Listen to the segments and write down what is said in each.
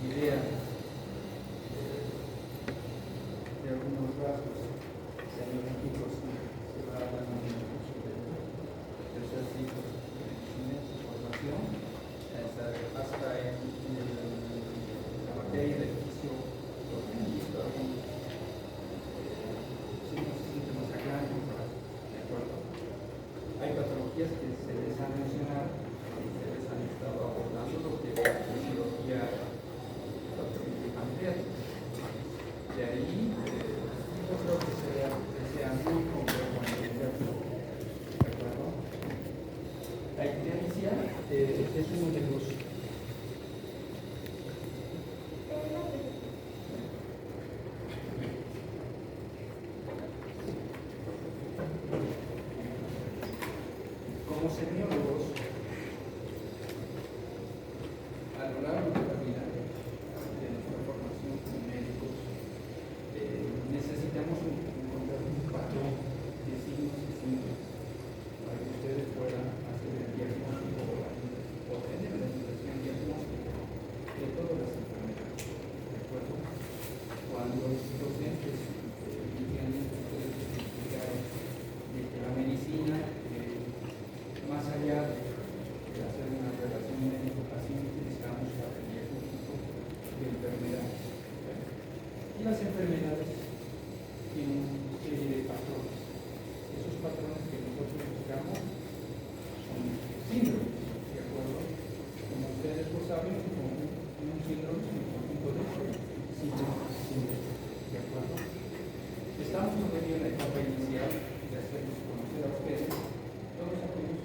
idea de algunos rasgos semiológicos se va dando en el curso de tercer ciclo de medicina y formación, hasta en la materia de fisiología, han visto algunos signos y síntomas a gran contraste, ¿de acuerdo? Hay patologías que se les ha mencionado y se les han estado abordando lo que es la fisiología pancreática. De ahí, yo creo que sea muy complejo entenderlo, ¿de acuerdo? La ictericia es uno de los como semiólogos, a lo largo de la vida de nuestra formación como médicos, necesitamos encontrar un patrón de signos y síntomas para que ustedes puedan hacer el diagnóstico o tener la situación diagnóstica de todas las enfermedades. ¿De acuerdo? Cuando los docentes inicialmente ustedes explicaron de que la medicina, más allá de hacer una relación médico-paciente, necesitamos para el diagnóstico de enfermedades. Y las enfermedades tienen una serie de patrones. Esos patrones que nosotros buscamos son síndromes, ¿de acuerdo? Como ustedes lo saben, un síndrome es un conjunto de síntomas, ¿de acuerdo? Estamos todavía en la etapa inicial de hacerlos conocer a ustedes todos aquellos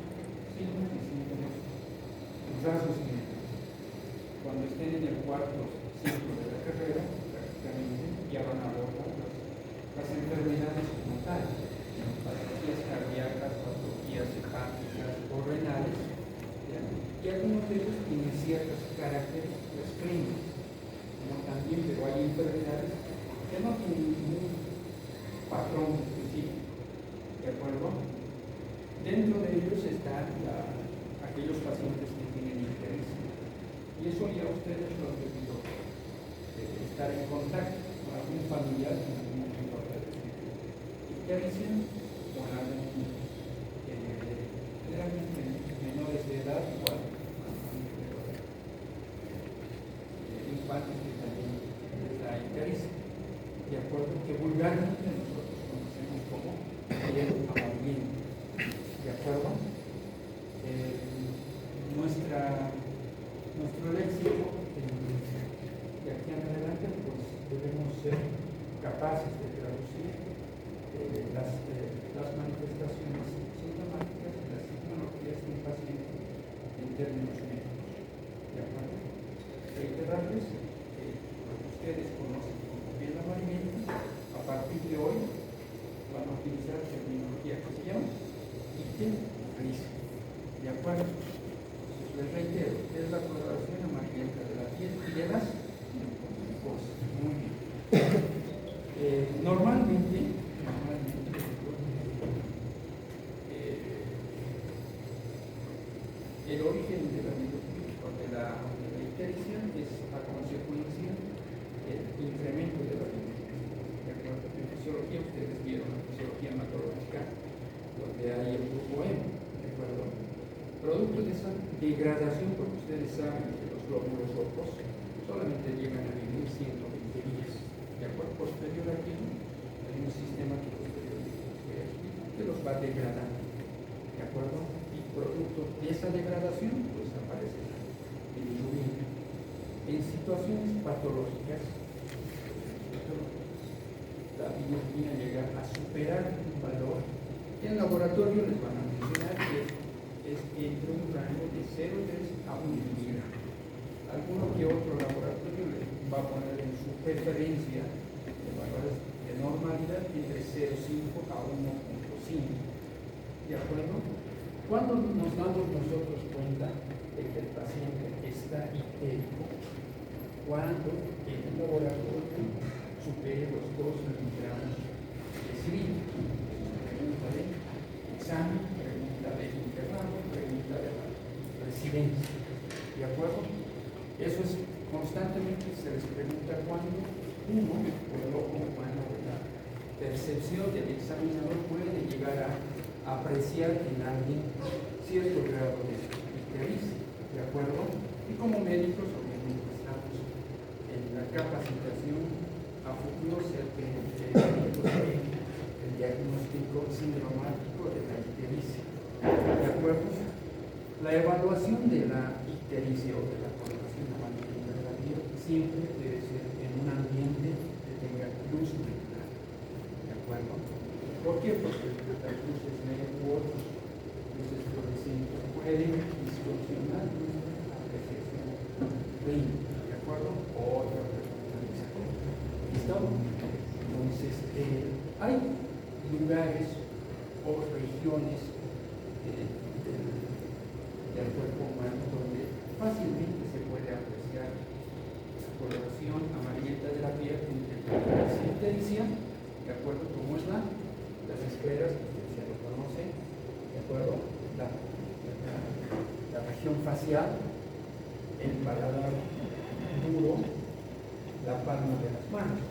signos y síntomas, rasgos clínicos. Cuando estén en el cuarto ciclo de la carrera, prácticamente ya van a abordar las enfermedades como tal, patologías cardíacas, patologías hepáticas o renales, ¿ya? Y algunos de ellos tienen ciertas características clínicas, ¿no? También, pero hay enfermedades que no tienen ningún patrón específico, ¿de acuerdo? Dentro de ellos están aquellos pacientes que tienen interés. Y eso ya ustedes lo han debido estar en contacto con algún familiar que en algún momento habrá interés con algún generalmente menores de edad, igual infantes que también les da interés. De acuerdo, que vulgarmente nosotros conocemos como piel amarillenta. ¿De acuerdo? Nuestro léxico de aquí en adelante, pues debemos ser capaces de traducir las manifestaciones sintomáticas y las sintomatologías de un paciente en términos médicos. ¿De acuerdo? Reiterarles que lo que ustedes conocen como piel amarillenta, a partir de hoy van a utilizar terminología que se llama ictericia. ¿De acuerdo? Entonces les reitero, es la coloración amarillenta de la piel y de las mucosas. Muy bien. Normalmente el origen de la ictericia es a consecuencia del incremento de la biología. De acuerdo, en fisiología ustedes vieron la fisiología hematológica, donde hay el grupo M, ¿de acuerdo? Producto de esa degradación, porque ustedes saben que los glóbulos rojos solamente llegan a vivir 120 días. ¿De acuerdo? Posterior a aquí hay un sistema que los va degradando. ¿De acuerdo? Y producto de esa degradación, pues aparece la bilirrubina. En situaciones patológicas, la bilirrubina llega a superar un valor que en laboratorio les van a mencionar que es entre un rango de 0,3 a 1 miligramo. Alguno que otro laboratorio les va a poner en su preferencia de valores de normalidad entre 0,5 a 1,5. ¿De acuerdo? Cuando nos damos nosotros cuenta de que el paciente está ictérico, cuando en el laboratorio supere los 2 miligramos de silicio. Pregunta de examen, pregunta de internado, pregunta de residencia. ¿De acuerdo? Eso es constantemente se les pregunta cuándo uno, por el ojo humano, la percepción del examinador puede llegar a apreciar en alguien cierto grado de ictericia, ¿de acuerdo? Y como médicos, obviamente, estamos en la capacitación a futuro ser el diagnóstico sindromático de la ictericia, ¿de acuerdo? La evaluación de la ictericia o de la coloración amarilla de la piel siempre debe ser en un ambiente que tenga luz natural, ¿de acuerdo? ¿Por qué? Porque las luces network, luces fluorescentes pueden distorsionar nuestra apreciación clínica, ¿de acuerdo? Otra pregunta. ¿Listo? Entonces, hay lugares o regiones del cuerpo humano donde fácilmente se puede apreciar la coloración amarillenta de la piel entre la ictericia, ¿de acuerdo? Como es las escleras, que usted ya lo conoce, ¿de acuerdo? La región facial, el paladar duro, la palma de las manos,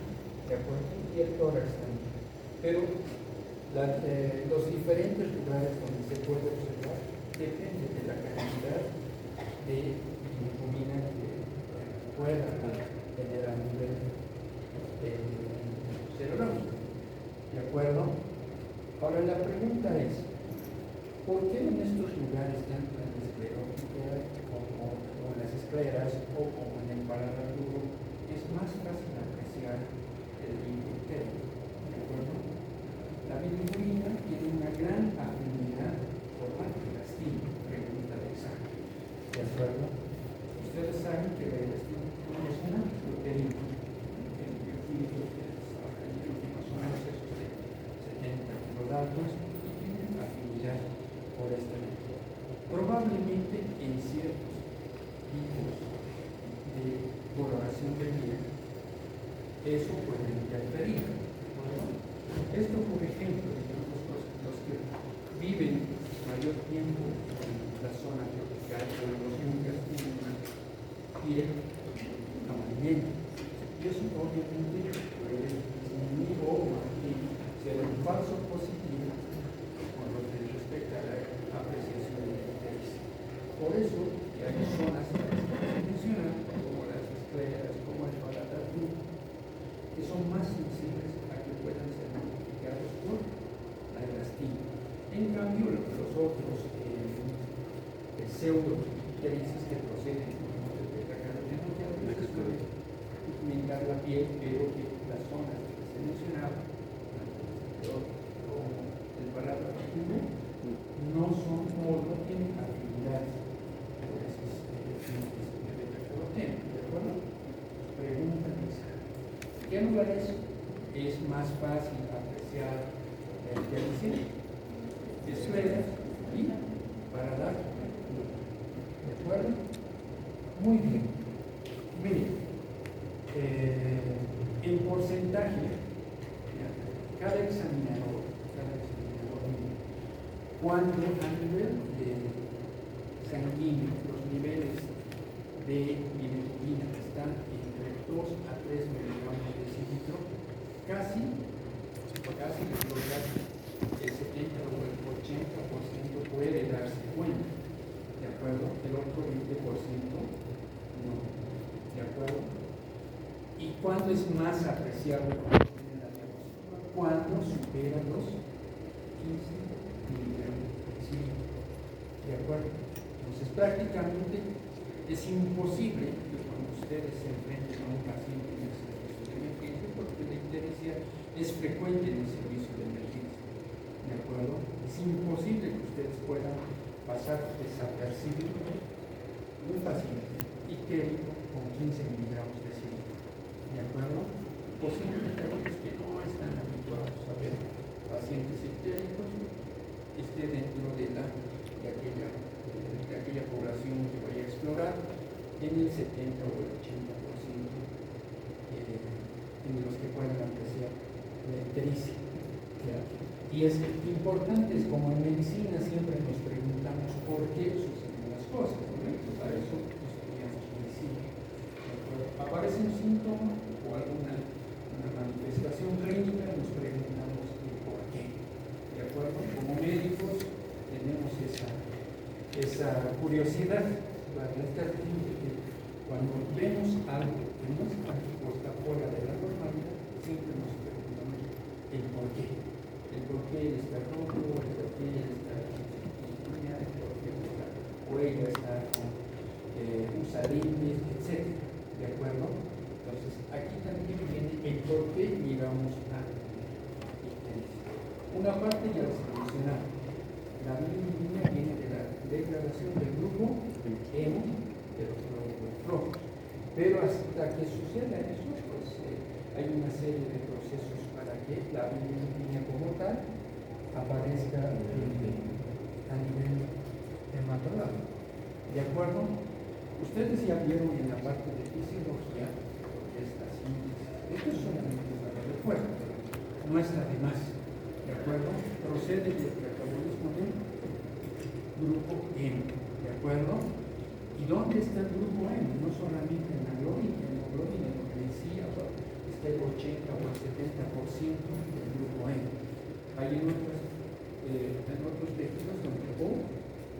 ¿de acuerdo? Y el tórax también. Pero los diferentes lugares donde se puede observar depende de la cantidad de bilirrubina que pueda tener a nivel serológico, ¿de acuerdo? Ahora la pregunta es, ¿por qué en estos lugares tanto en la esclerótica como en las escleras o como en el paladar duro es más fácil apreciar el bilirrubina? ¿De acuerdo? La bilirrubina tiene una gran afinidad por la elastina, pregunta de examen, ¿de acuerdo? Ustedes saben que la elastina es una proteína en bioquímicos que en últimas son excesos de 70 kilodaltons y tienen afinidad por esta energía. Probablemente en ciertos tipos de coloración de piel eso puede interferir, ¿no? Esto, por ejemplo, los que viven mayor tiempo en la zona tropical o en los yungas tienen una piel amarillenta. Y eso obviamente puede disminuir o ser un falso positivo con lo que respecta a la apreciación de la ictericia. Por eso, hay zonas que se mencionan, como las escleras, como el paladar duro, que son más sensibles a que puedan ser modificados por la elastina. En cambio, los otros pseudo-icterices que proceden de la carotenoide a veces pueden pigmentar la piel, pero que las zonas que se mencionaban, como el paladar duro, no son o no tienen afinidades por esos de beta-caroteno, ¿de acuerdo? Pregunta esa. ¿Qué lugares es más fácil apreciar la ictericia? Escleras y paladar, ¿de acuerdo? Muy bien. Miren, en porcentaje, cada examinador cuando a nivel sanguíneo los niveles de bilirrubina están entre 2 a 3 miligramos de decilitro, casi el 70 o el 80% puede darse cuenta, ¿de acuerdo? El otro 20% no, ¿de acuerdo? ¿Y cuándo es más apreciable en la diapositiva? Cuando supera los 15 miligramos de decilitro, ¿de acuerdo? Entonces prácticamente es imposible que cuando ustedes se enfrenten a un paciente en el servicio de emergencia, porque la ictericia es frecuente en el servicio de emergencia, ¿de acuerdo? Es imposible que ustedes puedan pasar desapercibido un paciente ictérico con 15 miligramos de decilitro, ¿de acuerdo? Posiblemente aquellos que no están habituados a ver pacientes ictéricos esté dentro de aquella población que vaya a explorar en el 70 o el 80% en los que puedan apreciar la ictericia. Y es importante, es como en medicina siempre nos preguntamos por qué suceden las cosas, ¿no? Para eso estudiamos medicina, ¿de aparece un síntoma o alguna una manifestación clínica, nos preguntamos el por qué. ¿De acuerdo? Como médicos tenemos esa curiosidad, ¿verdad? Cuando vemos algo que no está o está fuera de la normalidad, siempre nos preguntamos el por qué. El por qué él está rojo, el por qué él está chikungunya, el por qué o ella está con usarimbis, etc. ¿De acuerdo? Entonces, aquí también viene el por qué llegamos a una parte ya la mencionamos. La bilirrubina viene de la degradación del grupo hemo de los glóbulos rojos. Pero hasta que suceda eso, pues hay una serie de procesos para que la bilirrubina como tal aparezca a nivel hematológico. ¿De acuerdo? Ustedes ya vieron en la parte de fisiología esta síntesis. Esto es solamente para el recuerdo, no está de más. ¿De acuerdo? Procede del metabolismo del grupo M. ¿De acuerdo? ¿Y dónde está el grupo M? No solamente en la globina, donde decía está el 80 o el 70% del grupo M. Hay en otros tejidos donde o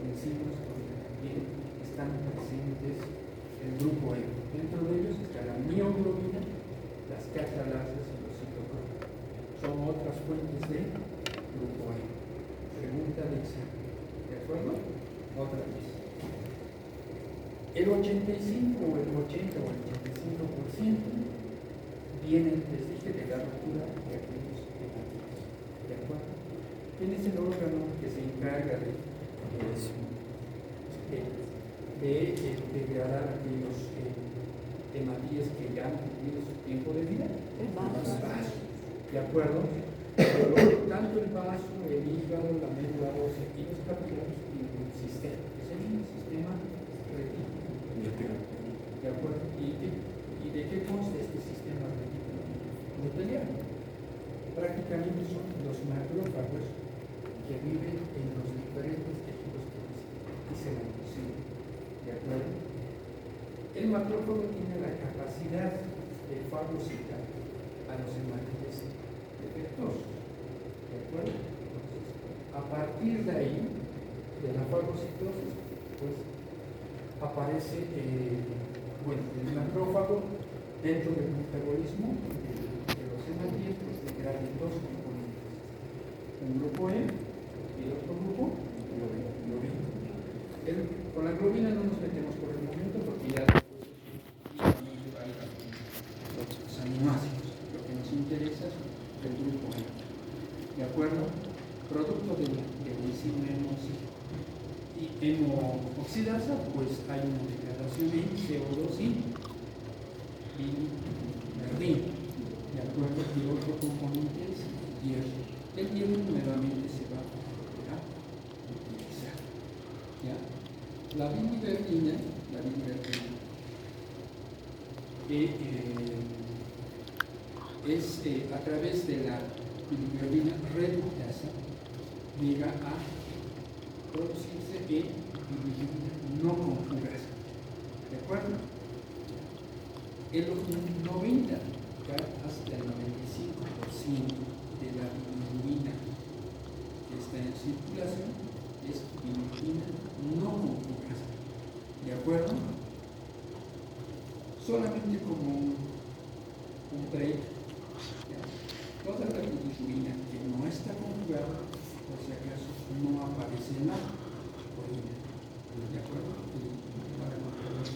enzimas donde también están presentes el grupo M. Dentro de ellos está la mioglobina, las catalasas y los citocromas. Son otras fuentes de grupo M. Pregunta de examen. ¿De acuerdo? Otra vez. El 85 o el 80 o el 85% vienen, les dije, de la ruptura de aquellos hematíes. ¿De acuerdo? ¿Quién es el órgano que se encarga de degradar aquellos hematíes que ya han cumplido su tiempo de vida? El vaso. ¿De acuerdo? Pero tanto el vaso, el hígado, la médula ósea y los capilares tienen un sistema, que es el sistema reticular. ¿De acuerdo? ¿Y de qué consta este sistema reticular? Endoteliano. Prácticamente son los macrófagos que viven en los diferentes tejidos que se reproducen. ¿De acuerdo? El macrófago tiene la capacidad de fagocitar a los hematíes defectuosos. ¿De acuerdo? Entonces, a partir de ahí, de la fagocitosis, pues aparece el macrófago dentro del metabolismo de los hematíes, pues degradan dos componentes. Un grupo E y el otro grupo, globina. Con la globina no nos metemos por el momento porque ya hay los aminoácidos. Lo que nos interesa es el grupo E. ¿De acuerdo? Producto de la enzima hemooxidasa, pues hay una degradación en CO2 y bilirrubina. ¿De acuerdo? Y otro componente es hierro. El hierro nuevamente se va a utilizar. ¿Ya? La bilirrubina es a través de la bilirrubina reductasa llega a producirse en bilirrubina no conjugasa. ¿De acuerdo? En los 90 hasta el 95% de la bilirrubina que está en circulación es bilirrubina no conjugasa. ¿De acuerdo? Solamente como un break, toda la bilirrubina que no está conjugada, por si acaso, no aparece en la orina. ¿De acuerdo? Para comprobar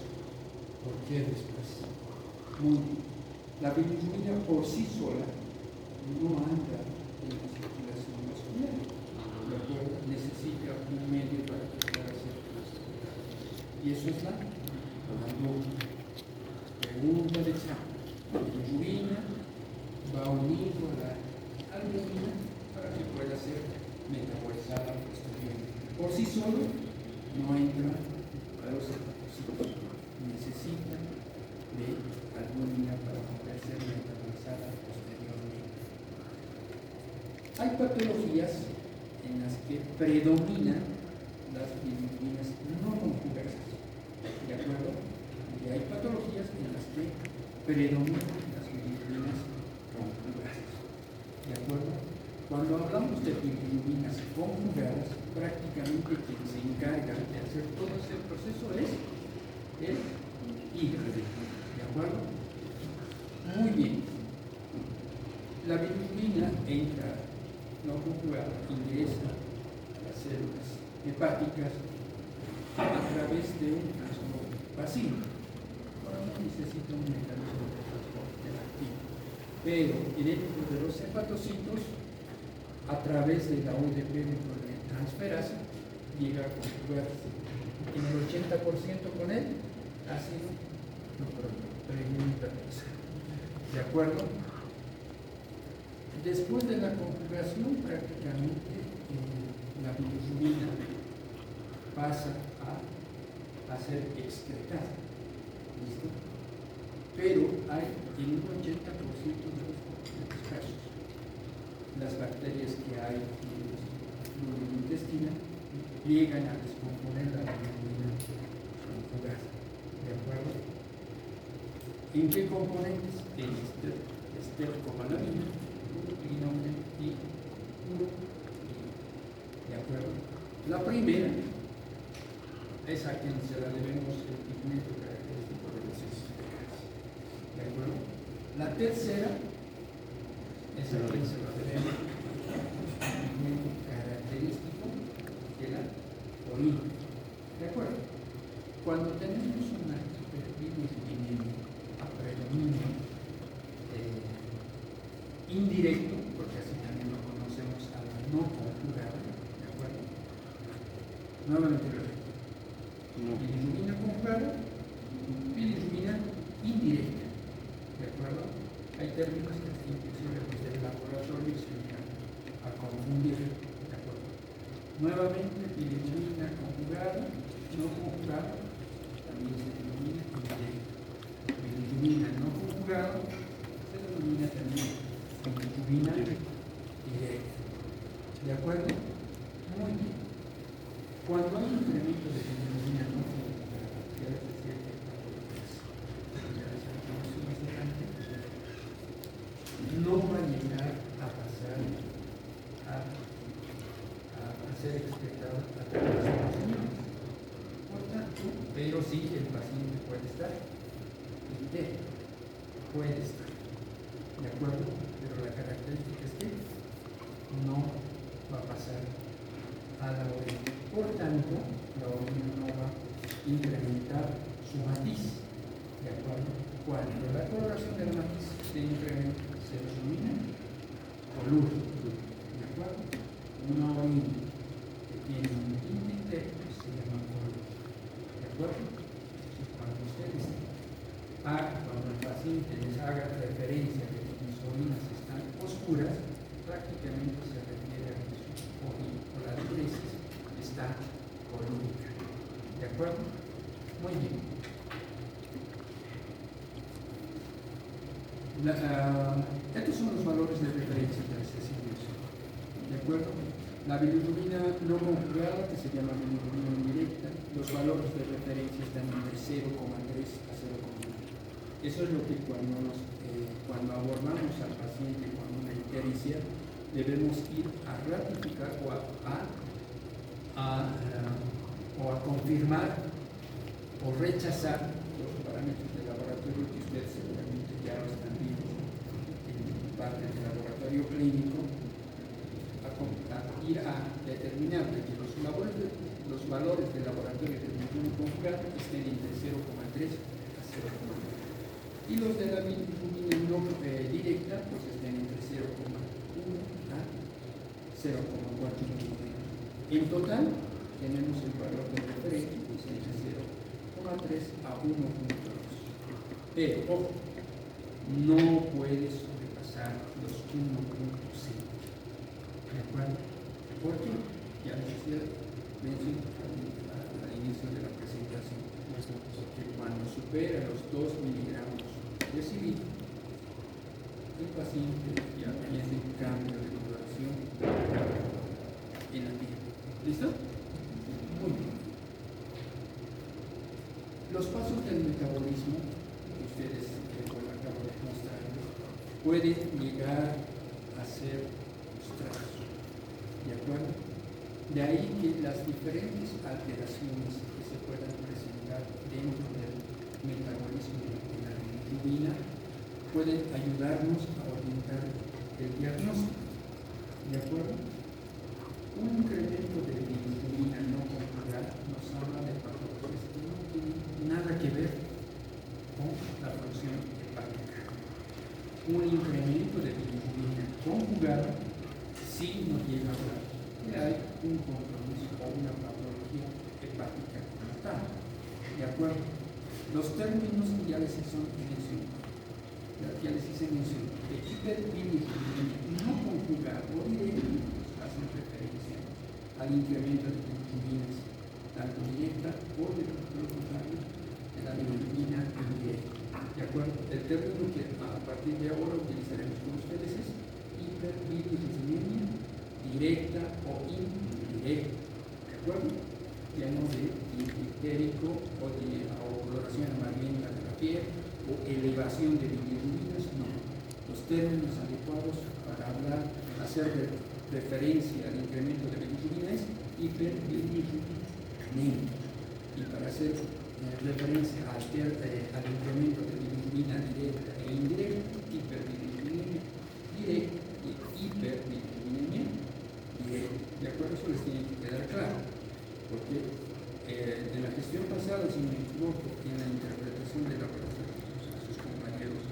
por qué después. Muy bien. La bilirrubina por sí sola no anda en la circulación vascular. ¿De acuerdo? Necesita un medio para que pueda ser transportada. Y eso es la pregunta de examen. La bilirrubina va unido a la albumina para que pueda ser metabolizada posteriormente. Por sí solo no entra a los hepatocitos. Necesita de albumina para poder ser metabolizada posteriormente. Hay patologías en las que predominan las bilirrubinas no conjugasas. ¿De acuerdo? Y hay patologías en las que predominan las bilirrubinas conjugadas. ¿De acuerdo? Cuando hablamos de bilirrubinas conjugadas, prácticamente quien se encarga de hacer todo ese proceso es el hígado. ¿De acuerdo? Muy bien. La bilirrubina entra no conjugada, ingresa a las células hepáticas a través de un transporte pasivo. Ahora no necesita un mecanismo de transporte activo, pero dentro de los hepatocitos, a través de la UDP de transferasa, llega a conjugarse en el 80% con el ácido pregunta. ¿De acuerdo? Después de la conjugación, prácticamente la bilirrubina pasa a ser excretada. ¿Listo? Pero hay en un 80% de los casos, las bacterias que hay en el intestino llegan a descomponer la bilirrubina conjugada. ¿De acuerdo? ¿En qué componentes? En estercobalamina, uroquinolona y uroquinina. ¿De acuerdo? La primera es a quien se la debemos el pigmento característico de las esferas. ¿De acuerdo? La tercera es a quien se la debemos el pigmento característico de la orina. ¿De acuerdo? Cuando tenemos una hiperbilirubinemia a predominio indirecto, porque así también lo conocemos a la no conjugada, ¿de acuerdo? Nuevamente lo repito. Bilirrubina conjugada, bilirrubina indirecta, ¿de acuerdo? Hay términos que inclusive desde el laboratorio se llegan a confundir, ¿de acuerdo? Nuevamente, bilirrubina conjugada, no conjugada, también se denomina indirecta. Bilirrubina no conjugada se denomina también bilirrubina directa. ¿De acuerdo? Muy bien. Cuando hay incremento de bilirrubina no conjugada, que es decir, no va a llegar a pasar a ser excretado a través de los riñones. Por tanto, pero sí el paciente puede estar entero, puede estar, ¿de acuerdo? Pero la característica es que no va a pasar a la orina. Por tanto, la orina no va a incrementar su matiz, ¿de acuerdo? Cuando la coloración del matiz se incrementa, se denomina color, ¿de acuerdo? Una orina que tiene un tinte interno se llama color, ¿de acuerdo? Cuando ustedes cuando el paciente les haga referencia de que mis orinas están oscuras, prácticamente se refiere a que su orina o la diuresis está colúrica. ¿De acuerdo? Muy bien. Estos son los valores de referencia de este sitio. ¿De acuerdo? La bilirrubina no conjugada, que se llama bilirrubina indirecta, los valores de referencia están entre 0,3 a 0,1. Eso es lo que cuando abordamos al paciente con una ictericia, debemos ir a ratificar o a confirmar o rechazar los parámetros de laboratorio que ustedes seguramente ya lo están viendo en parte del laboratorio clínico, a ir a determinar que los valores del laboratorio de bilirrubina conjugada estén entre 0,3 a 0,9. Y los de la bilirrubina no directa pues estén entre 0,1 a 0,4. En total tenemos el valor de referencia pues, entre 0,3 a 1,2. Pero ojo, no puede sobrepasar los 1,5. ¿De acuerdo? ¿Por qué? Ya les decía, mencioné al inicio de la presentación, porque cuando supera los 2 miligramos decidido, el paciente ya tiene un cambio de coloración en la piel. ¿Listo? Muy bien. Los pasos del metabolismo que ustedes por acá mostrarles, puede llegar a ser frustrados. ¿De acuerdo? De ahí que las diferentes alteraciones que se puedan presentar dentro del metabolismo de la bilirrubina pueden ayudarnos a orientar el diagnóstico. ¿De acuerdo? Un incremento de bilirrubina no conjugada nos habla de patologías que no tienen nada que ver con la función hepática. Un incremento de bilirrubina conjugada sí nos llega a hablar que hay un compromiso o una patología hepática como tal. ¿De acuerdo? Los términos ya les hice mención. De hiperbilirrubinemia no conjugada o directa hacen referencia al incremento de bilirrubinas, tanto directa o de lo contrario de la bilirrubina indirecta. ¿De acuerdo? El término que a partir de ahora utilizaremos con ustedes es hiperbilirrubinemia directa o indirecta. ¿De acuerdo? Ya no de ictérico o de coloración amarillenta de la piel o elevación de bilirrubinas, no. Los términos adecuados para hablar, hacer referencia al incremento de bilirrubina es hiperbilirrubinemia. Y para hacer referencia al incremento de bilirrubina directa e indirecta, hiperbilirrubinemia directa y hiperbilirrubinemia directa. ¿De acuerdo? Eso les tiene que quedar claro. Porque en la gestión pasada, si me equivoco, en la interpretación de la relación a sus compañeros,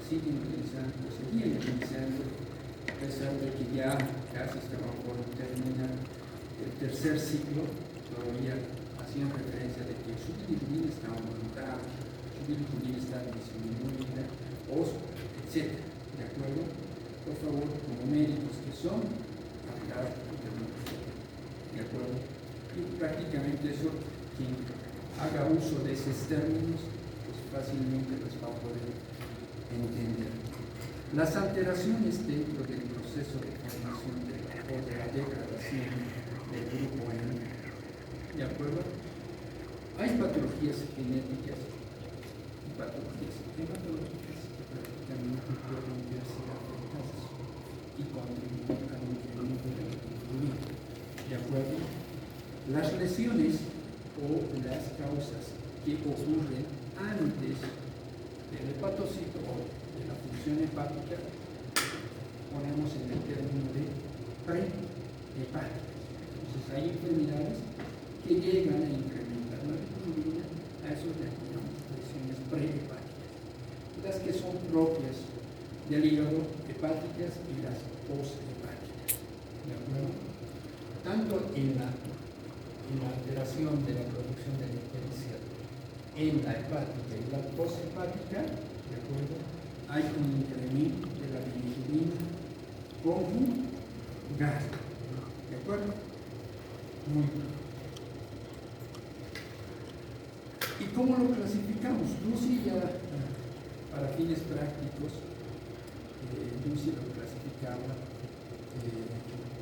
seguían utilizando, a pesar de que ya casi estaban por terminar el tercer ciclo, todavía hacían referencia de que su bilirrubina estaba aumentada, su bilirrubina estaba disminuida, etc. ¿De acuerdo? Por favor, como médicos que son, hablar ¿de acuerdo? Y prácticamente eso, quien haga uso de esos términos, pues fácilmente los va a poder entender. Las alteraciones dentro del proceso de formación o de la degradación del grupo N, ¿de acuerdo? Hay patologías genéticas y patologías hematológicas que prácticamente pueden verse afectadas y contribuir al incremento de la bilirrubina. ¿De acuerdo? Las lesiones o las causas que ocurren antes del hepatocito o de la función hepática, ponemos en el término de prehepáticas. Entonces hay enfermedades que llegan a incrementar la bilirrubina, a eso le llamamos lesiones prehepáticas. Las que son propias del hígado, hepáticas, y las poshepáticas. ¿De acuerdo? Tanto en la alteración de la producción de la ictericia en la hepática y la poshepática, ¿de acuerdo? Hay un incremento de la bilirrubina conjugada. ¿De acuerdo? Muy bien. ¿Y cómo lo clasificamos? Lucy ya, para fines prácticos, Lucy lo clasificaba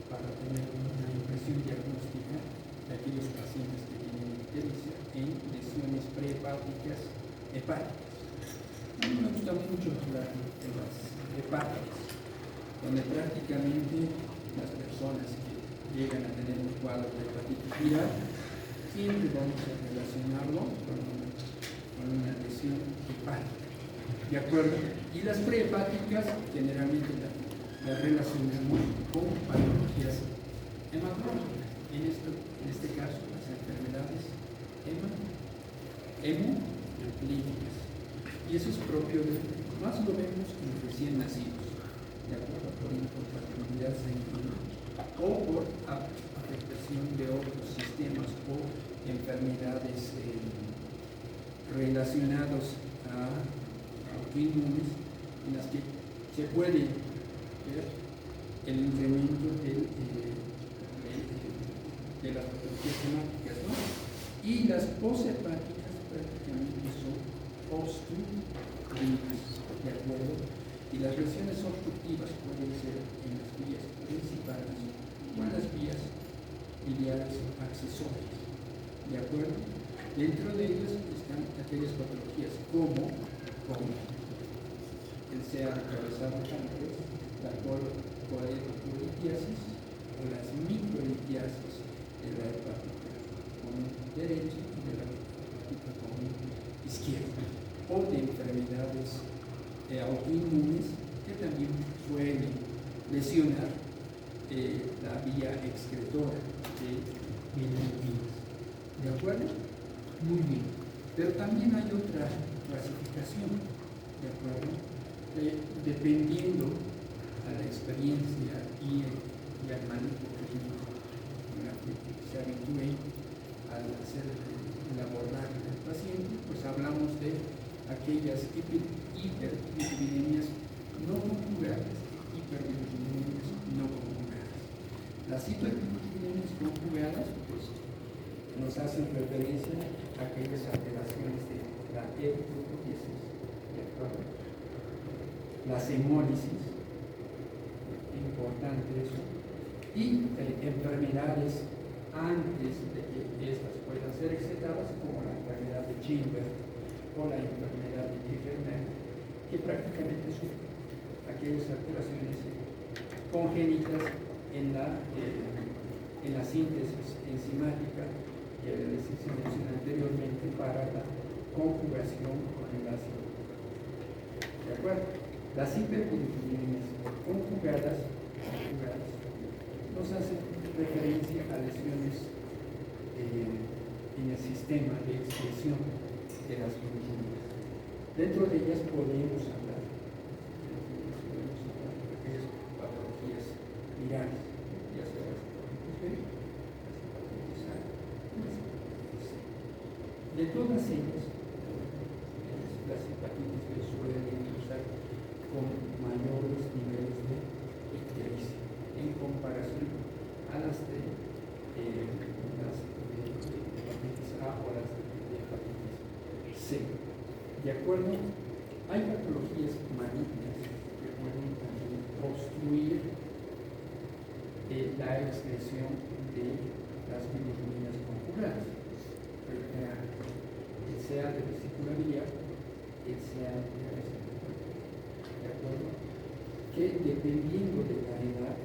para tener una impresión diagnóstica de aquellos pacientes que tienen ictericia en lesiones prehepáticas, hepáticas. A mí me gusta mucho las hepáticas, donde prácticamente las personas que llegan a tener un cuadro de hepatitis viral, siempre vamos a relacionarlo con una lesión hepática. ¿De acuerdo? Y las prehepáticas generalmente las relacionamos con patologías hematológicas. En este caso, las enfermedades hemolíticas. Y eso es propio más lo vemos en recién nacidos, de acuerdo, por incompatibilidad sanguínea o por afectación de otros sistemas o enfermedades relacionados a autoinmunes, en las que se puede ver el incremento de las patologías hemáticas, ¿no? Y las poshepáticas prácticamente son obstructivas, ¿de acuerdo? Y las lesiones obstructivas pueden ser en las vías principales o en las vías biliares accesorias, ¿de acuerdo? Dentro de ellas están aquellas patologías como el sea encabezado antes, la colitiasis o las microlitiasis de la hepática común derecha y de la hepática común izquierda, o de enfermedades autoinmunes que también suelen lesionar la vía excretora de bilirrubinas. ¿De acuerdo? Muy bien. Pero también hay otra clasificación, ¿de acuerdo? Dependiendo a la experiencia y al manejo clínico en la que se habitúe al hacer el abordaje del paciente, pues hablamos de aquellas hiperbilirubinemia no conjugadas, hiperbilirubinemia no conjugadas. Las hiperbilirubinemia conjugadas, pues, nos hacen referencia a aquellas alteraciones de la eritropoiesis, ¿de acuerdo? Las hemólisis, importante eso, y enfermedades antes de que estas puedan ser excitadas, como la enfermedad de Gilbert o la enfermedad de Gilbert, que prácticamente son aquellas alteraciones congénitas en la síntesis enzimática que les mencioné anteriormente para la conjugación con el ácido. ¿De acuerdo? Las hiperbilirubinas conjugadas nos hacen referencia a lesiones en el sistema de expresión de las bilirubinas. Dentro de ellas podemos hablar de aquellas patologías virales, ya sea las hepatitis B, las hepatitis A, las hepatitis C. De todas ellas, las hepatitis B suelen empezar con mayores niveles de ictericia en comparación a las de hepatitis A o las de hepatitis C. ¿De acuerdo? Hay patologías malignas que pueden también obstruir la excreción de las bilirubinas conjugadas, sea de vesícula biliar, sea de vesícula. ¿De acuerdo? Que dependiendo de la edad,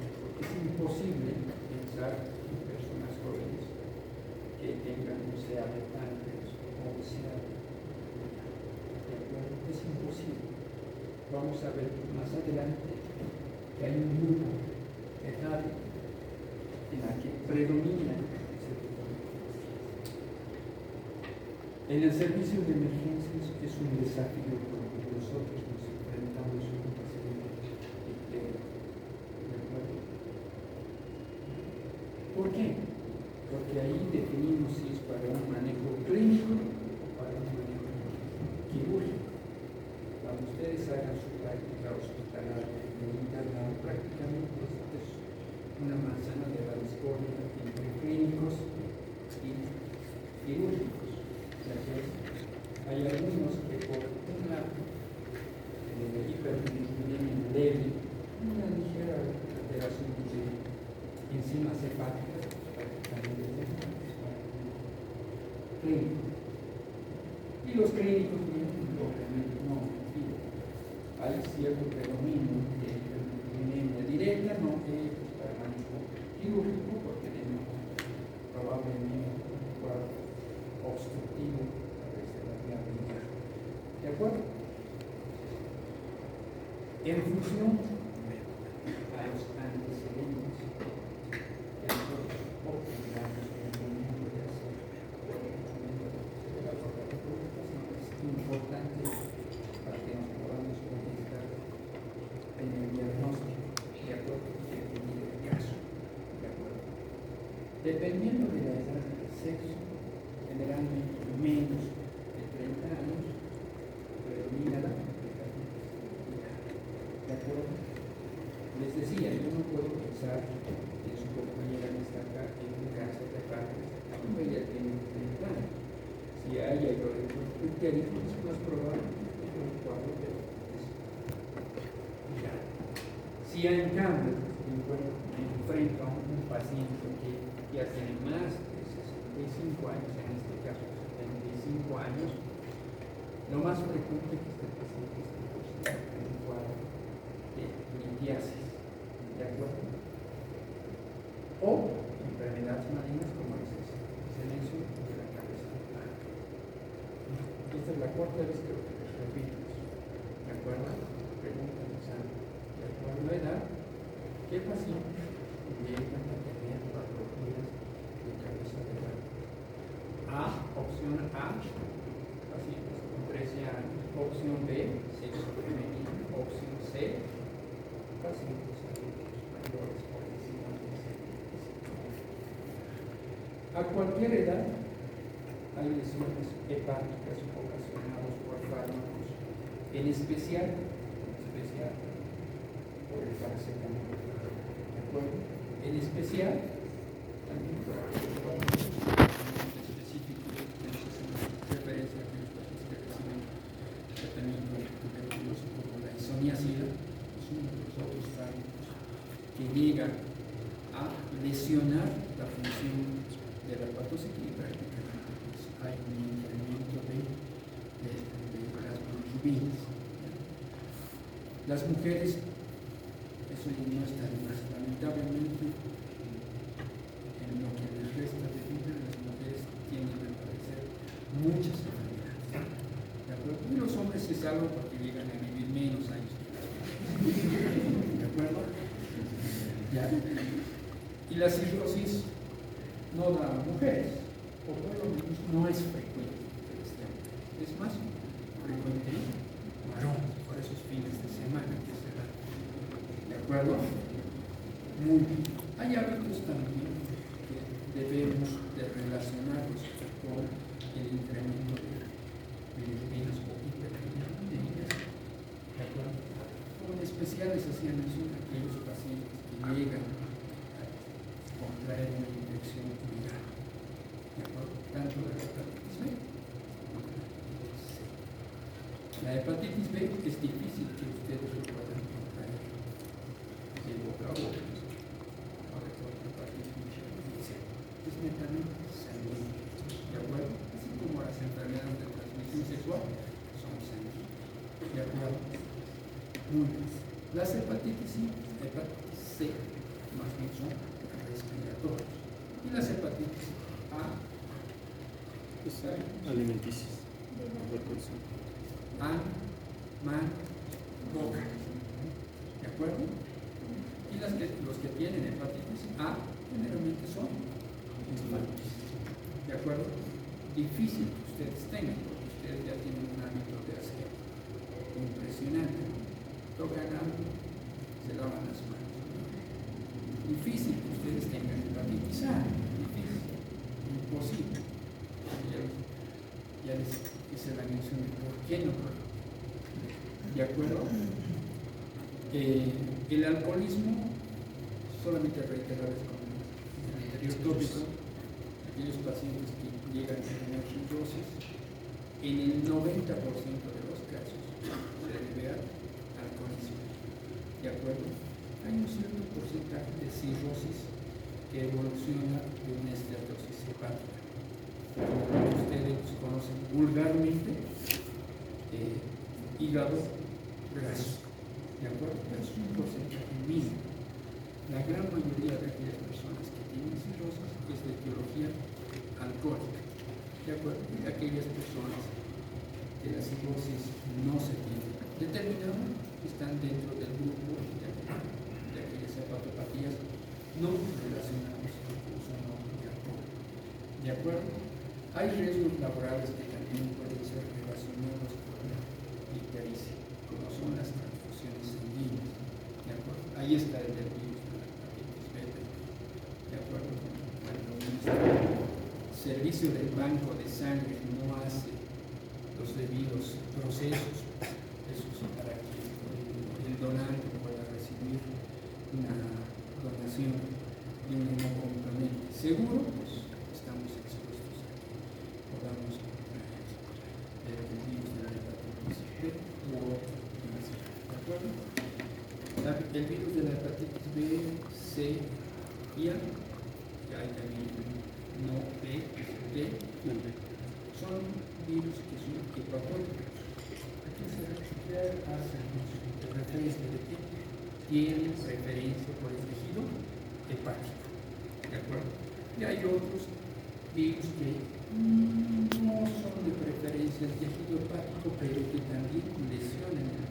es imposible pensar en personas jóvenes que tengan un sea de páncreas o un sea de acuerdo, es imposible. Vamos a ver más adelante que hay un grupo etario en la que predomina ese tipo de cosas. En el servicio de emergencias es un desafío porque nosotros nos enfrentamos a un paciente ictérico. ¿De acuerdo? ¿Por qué? Porque ahí definimos si es para un manejo clínico o para un manejo quirúrgico. Cuando ustedes hagan su práctica hospitalaria en internado, prácticamente esto es una manzana de la discordia entre clínicos y quirúrgicos. Hay algunos que por una hiperbilirubinemia leve, una ligera alteración de enzimas hepáticas, prácticamente clínico. Y los clínicos obviamente no. Hay cierto predominio de hiperbilirubinemia directa, no para manejo quirúrgico, porque tenemos probablemente un cuadro obstructivo a través de la vía biliar. ¿De acuerdo? En función a los antecedentes que nosotros obtengamos en el momento de hacer el abordaje público, es importante para que nos podamos contestar en el diagnóstico, ¿de acuerdo? Y definir el caso, ¿de acuerdo? Dependiendo de la edad del sexo, generalmente menos de 30 años, predomina la hepatitis viral. ¿De acuerdo? Les decía, yo no puedo pensar que su compañera me está acá en un cáncer de páncreas cuando ella tiene 30 años. Si hay algoritmos ictéricos, es más probable que tenga un cuadro de hepatitis viral. Si en cambio me enfrento a un paciente que ya tiene más de 65 años, en este caso 75 años, Lo más frecuente que este paciente es un cuadro de litiasis, ¿de acuerdo? O enfermedades malignas como es el silencio de la cabeza. Esta es la cuarta vez que les repito eso, ¿de acuerdo? Preguntan el examen. De acuerdo a la edad, ¿qué paciente llega a tener patologías de cabeza de vaca? Opción A, pacientes con 13 años. Opción B, sexo femenino. Opción C, pacientes adultos mayores por encima de 65. A cualquier edad hay lesiones hepáticas ocasionadas por fármacos, en especial por el paracetamol. ¿De acuerdo? En especial, también por específicos, referencia a aquellos pacientes que reciben tratamiento tuberculoso como la isoniazida, es uno de los otros fármacos que llegan a lesionar la función de la patocitida y prácticamente pues, hay un incremento de las bilirrubinas. Las mujeres, eso no está de más, lamentablemente, en lo que les resta de vida, las mujeres tienden a padecer muchas enfermedades. ¿De acuerdo? Y los hombres se salvan porque llegan a vivir menos años que las mujeres. ¿De acuerdo? ¿Ya? Y la cirrosis no da a mujeres, o por lo menos no es frecuente que esté. Es más frecuente en varones, por esos fines de semana que se dan. ¿De acuerdo? Muy bien. Hay hábitos también que debemos de relacionarlos con el incremento de bilirrubinas o hiperbilirrubinas. ¿De acuerdo? En especial les hacía mención a aquellos pacientes que llegan a contraer una infección viral. ¿De acuerdo? Tanto de la hepatitis B como de la hepatitis C. La hepatitis B es difícil que ustedes lo puedan contraer de boca a boca. Ahora todo la hepatitis C es netamente sanguínea. ¿De acuerdo? Así como las enfermedades de transmisión sexual son sanguíneas. ¿De acuerdo? Muy bien. Las hepatitis C más bien son respiratorias. Y las hepatitis A, alimenticias. man, boca. ¿De acuerdo? Y los que tienen hepatitis A generalmente son infantes. ¿De acuerdo? Difícil que ustedes tengan, porque ustedes ya tienen un hábito de hacer impresionante. Tocan algo, se lavan las manos. Difícil que ustedes tengan hepatitis A. Difícil. Imposible. Ya les hice la mención de por qué no. ¿De acuerdo? El alcoholismo, solamente reiterarles con el anterior tópico, aquellos pacientes que llegan a tener cirrosis, en el 90% de los casos se debe al alcoholismo. ¿De acuerdo? Hay un cierto porcentaje de cirrosis que evoluciona de una esteatosis hepática. Como ustedes conocen vulgarmente, hígado graso. ¿De acuerdo? Pero es un porcentaje mínimo. La gran mayoría de aquellas personas que tienen cirrosis es de etiología alcohólica. ¿De acuerdo? Y aquellas personas de la cirrosis no se tienen determinado, están dentro del grupo de aquellas hepatopatías no relacionadas con el uso no de alcohol. ¿De acuerdo? Hay riesgos laborales que también pueden ser relacionados con la ictericia, como son las transfusiones sanguíneas. ¿De acuerdo? Ahí está el del virus de la hepatitis B. ¿De acuerdo? Cuando nuestro servicio del banco de sangre no hace los debidos procesos, eso es para que el donante pueda recibir una donación de un hemocomponente seguro, pues estamos expuestos a que podamos contraer el virus de la hepatitis B u otro virus. ¿De acuerdo? El virus de la hepatitis B, C y A, que hay también no B, D, son virus que son hepatológicos. ya hace referencia de que tienen preferencia por el tejido hepático, ¿de acuerdo? Y hay otros virus que no son de preferencia el tejido hepático, pero que también lesionan el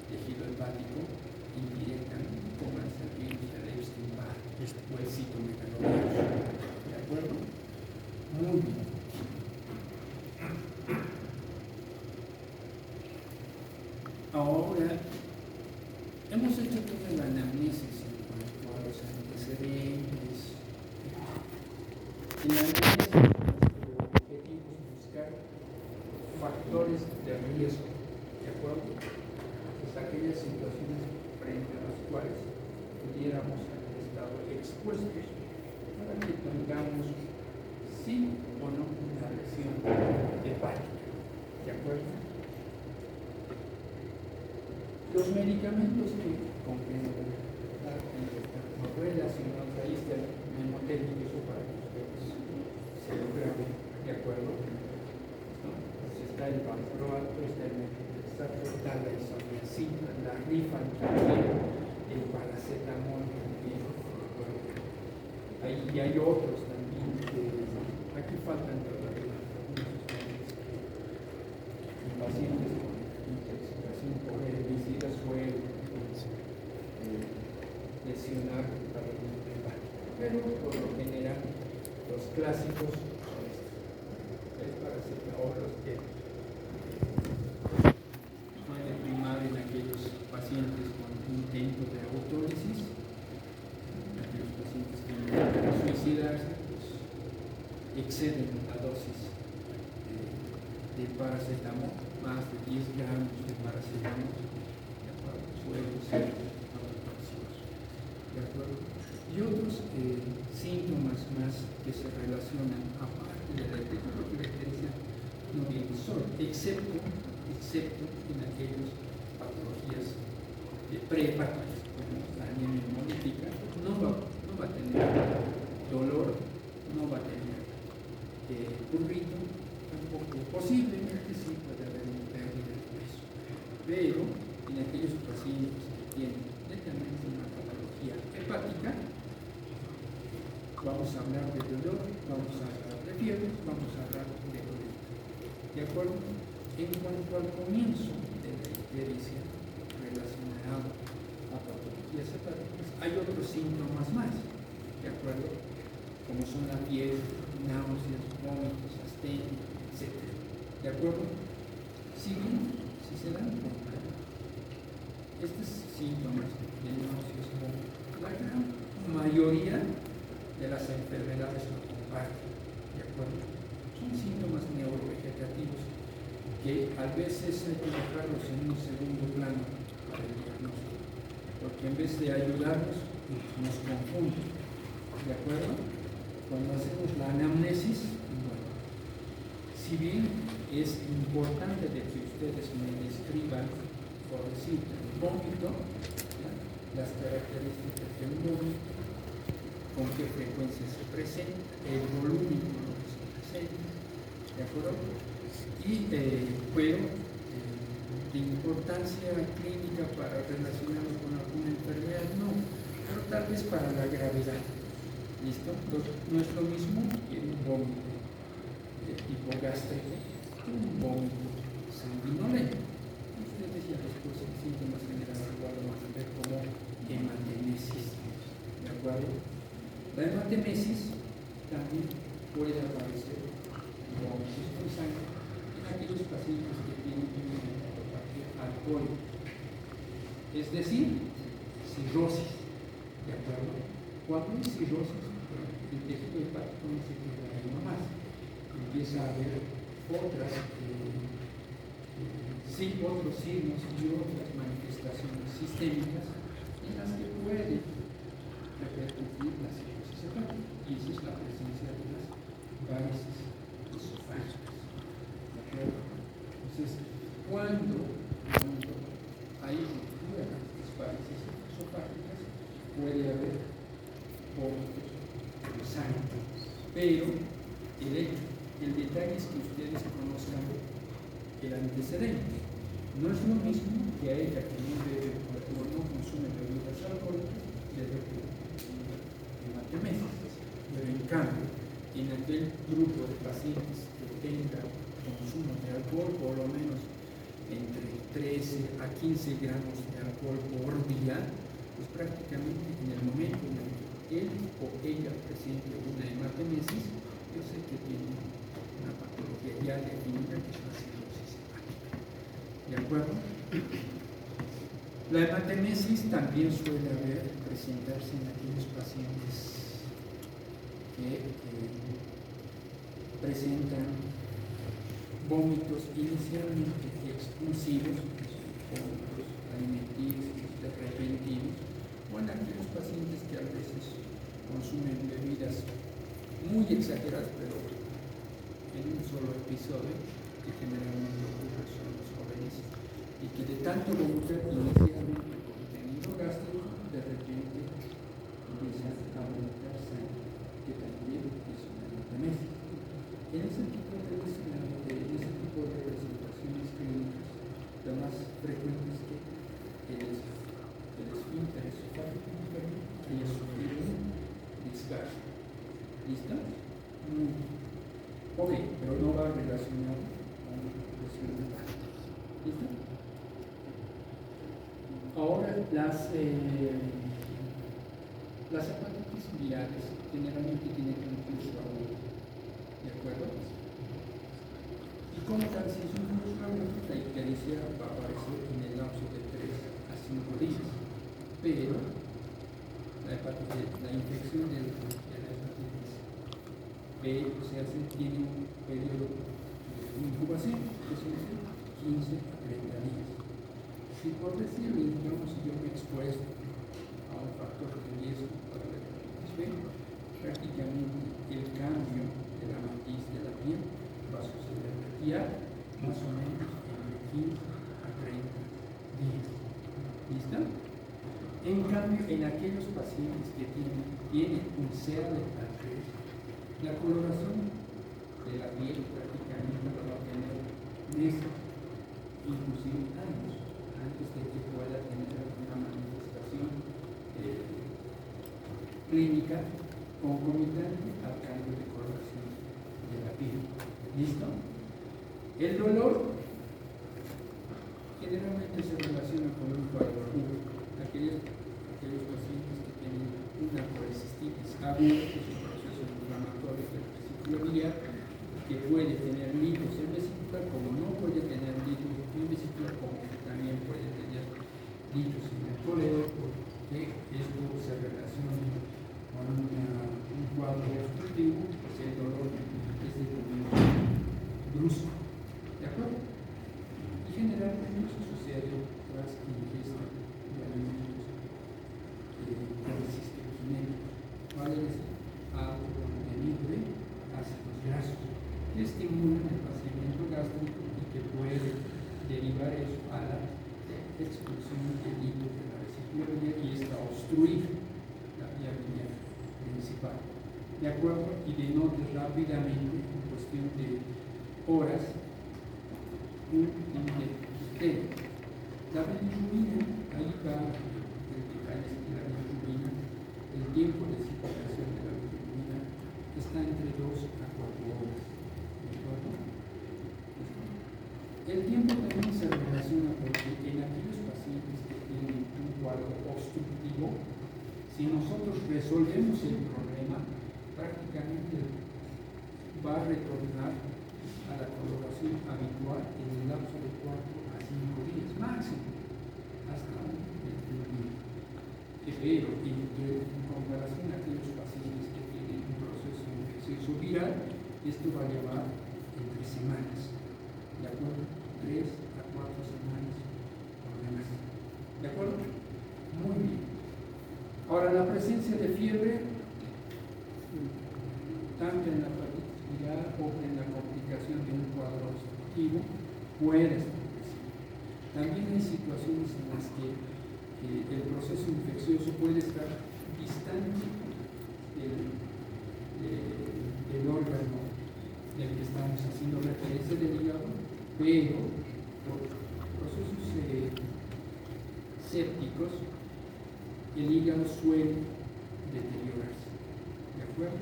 tejido hepático indirectamente, como es el virus de Epstein-Barr o el citomegalovirus, ¿de acuerdo? Muy bien. Ahora, hemos hecho toda la anamnesis en cuanto a los antecedentes. En la anamnesis, nuestro objetivo es buscar factores de riesgo, ¿de acuerdo? Pues aquellas situaciones frente a las cuales pudiéramos haber estado expuestos para que tengamos sí o no una lesión hepática, ¿de acuerdo? Los medicamentos que comprenden la relacionados ahí está el memotélico, eso para que ustedes se lo graben, ¿de acuerdo? ¿No? Pues está el valproato, está el metronidazol, está la isoniazida, la rifampicina, el paracetamol también, ¿de acuerdo? Ahí hay otros también que aquí faltan todavía algunos pacientes con intoxicación por herbicidas suelen lesionar para el hepático, pero por lo general los clásicos son estos: el paracetamol, los que suelen primar en aquellos pacientes con intento de autólisis, aquellos pacientes que intentan suicidarse, pues exceden la dosis de paracetamol, más de 10 gramos de paracetamol, ¿de acuerdo? Suelen ser autotóxicos, ¿de acuerdo? Y otros síntomas más que se relacionan, aparte de la hipertiroidismo, no vienen solo, excepto en aquellas patologías prehepáticas, como la anemia hemolítica, no va a tener dolor, no va a tener prurito, tampoco posiblemente sí puede haber una pérdida de peso, pero en aquellos pacientes que tienen netamente una patología hepática, vamos a hablar de dolor, vamos a hablar de fiebre, vamos a hablar de dolor, ¿de acuerdo? En cuanto al comienzo de la ictericia relacionado a patologías hepáticas, hay otros síntomas más, ¿de acuerdo? Como son la fiebre, náuseas, vómitos, astenia, etc. ¿De acuerdo? Si se dan cuenta, estos síntomas de náuseas, vómitos, la gran mayoría de las enfermedades lo comparten, ¿de acuerdo? Son síntomas neurovegetativos que a veces hay que dejarlos en un segundo plano para el diagnóstico, porque en vez de ayudarnos, nos confunden, ¿de acuerdo? Cuando hacemos la anamnesis, bueno, si bien es importante de que ustedes me describan, por decir, el vómito, ¿ya? Las características del vómito, con qué frecuencia se presenta, el volumen con lo que se presenta, ¿de acuerdo? Y pero de importancia clínica para relacionarlo con alguna enfermedad, no, pero tal vez para la gravedad. ¿Listo? Entonces, no es lo mismo que un vómito de tipo gástrico que un vómito sanguinolento. Ustedes ya después en síntomas generales igual vamos a ver como hematemesis, ¿de acuerdo? La hematemesis también puede aparecer vómitos con sangre en aquellos pacientes que tienen una hepatopatía alcohólica, es decir, cirrosis, ¿de acuerdo? Cuando hay cirrosis, el tejido hepático no se queda ahí nomás, empieza a haber otros signos y otras manifestaciones sistémicas en las que puede repercutir la cirrosis hepática, y esa es la presencia de las varices esofágicas, ¿de acuerdo? Entonces, cuando hay ruptura de estas varices esofágicas, puede haber vómitos de sangre, pero el detalle es que ustedes conozcan el antecedente. No es lo mismo que a ella que no bebe o no consume bebidas alcohólicas le dé hematemesis. Pero en cambio, en aquel grupo de pacientes que tenga consumo de alcohol, por lo menos entre 13 a 15 gramos de alcohol por día, pues prácticamente en el momento en el que él o ella presente una hematemesis, yo sé que tiene una patología ya definida que es la cirrosis hepática. ¿De acuerdo? La hematemesis también suele presentarse en aquellos pacientes que presentan vómitos inicialmente expulsivos, vómitos alimenticios, repentinos, o en aquellos pacientes que a veces consumen bebidas muy exageradas, pero en un solo episodio, que generalmente ocurre son los jóvenes, y que de tanto vomitar inicialmente por contenido gástrico, de repente empiezan a vomitar sangre, que también es una hematemesis. En ese tipo de presentaciones clínicas, lo más frecuente es que el esfínter esofágico haya sufrido un desgaste. ¿Listo? Ok, pero no va relacionado con la presión hepática. ¿Listo? Ahora, las hepatitis virales generalmente tienen un curso agudo. ¿De acuerdo? Y como tal, si es un curso agudo, la ictericia va a aparecer en el lapso de 3 a 5 días. Pero la infección de la hepatitis B, o sea, tiene un periodo de incubación, que son 15 a 30 días. Si por decirlo, digamos, yo me he expuesto a un factor de riesgo para la hepatitis B, prácticamente el cambio de la matiz de la piel va a suceder ya más o menos entre 15 a 30 días. ¿Listo? En cambio, en aquellos pacientes que tienen ulcera de páncreas, la coloración de la piel prácticamente va a tener meses, inclusive años, antes de que pueda tener alguna manifestación clínica concomitante al cambio de coloración de la piel. ¿Listo? El dolor generalmente se relaciona con un cuadro agudo. Aquellos pacientes que tienen una colecistitis aguda, que es un proceso inflamatorio del vesículo biliar, que puede tener litos en vesícula, como no puede tener litos en vesícula, como también puede tener litos en el coledo, porque esto se relaciona con un cuadro obstructivo, pues el dolor es de comienzo brusco. ¿De acuerdo? Y generalmente eso sucede tras ingesta de alimentos colecistiogénicos, ¿vale? Alto contenido de ácidos grasos, que estimulan el vaciamiento gástrico y que puede derivar eso a la expulsión de líquidos de la vesícula biliar y esta obstruir la vía biliar principal. ¿De acuerdo? Y denote rápidamente, en cuestión de horas, un índice. La bilirrubina, ahí va el detalle de la bilirrubina, el tiempo de circulación de la bilirrubina está entre 2 a 4 horas. ¿De acuerdo? El tiempo también se relaciona porque en aquellos pacientes que tienen un cuadro obstructivo, si nosotros resolvemos el problema, prácticamente va a retornar a la coloración habitual en el lapso de 4 a 5 días máximo, hasta un 21 días. Pero en comparación a aquellos pacientes que tienen un proceso infeccioso viral, esto va a llevar entre semanas, ¿de acuerdo? 3 a 4 semanas por lo menos. ¿De acuerdo? Muy bien. Ahora, la presencia de fiebre, tanto en la hepatitis viral o en la complicación de un cuadro obstructivo, puede estar presente. También hay situaciones en las que el proceso infeccioso puede estar distante del órgano del que estamos haciendo referencia del hígado, pero por procesos sépticos, el hígado suele deteriorarse. ¿De acuerdo?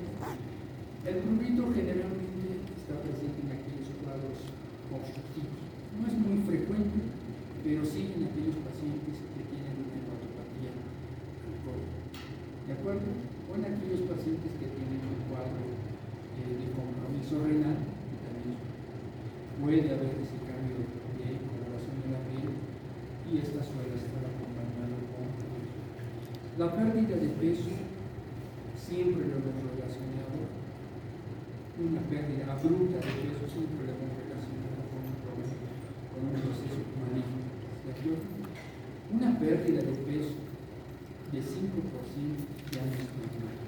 El prurito generalmente está presente en aquellos cuadros obstructivos. No es muy frecuente, pero sí en aquellos pacientes que tienen una hepatopatía alcohólica. ¿De acuerdo? O en aquellos pacientes que tienen un cuadro de compromiso renal, que también puede haber ese cambio de coloración de la piel y esta suele estar acompañada con la pérdida de peso. Siempre lo hemos relacionado, una pérdida abrupta de peso siempre lo hemos relacionado con un problema, con un proceso maligno. ¿De acuerdo? Una pérdida de peso de 5% ya no es normal.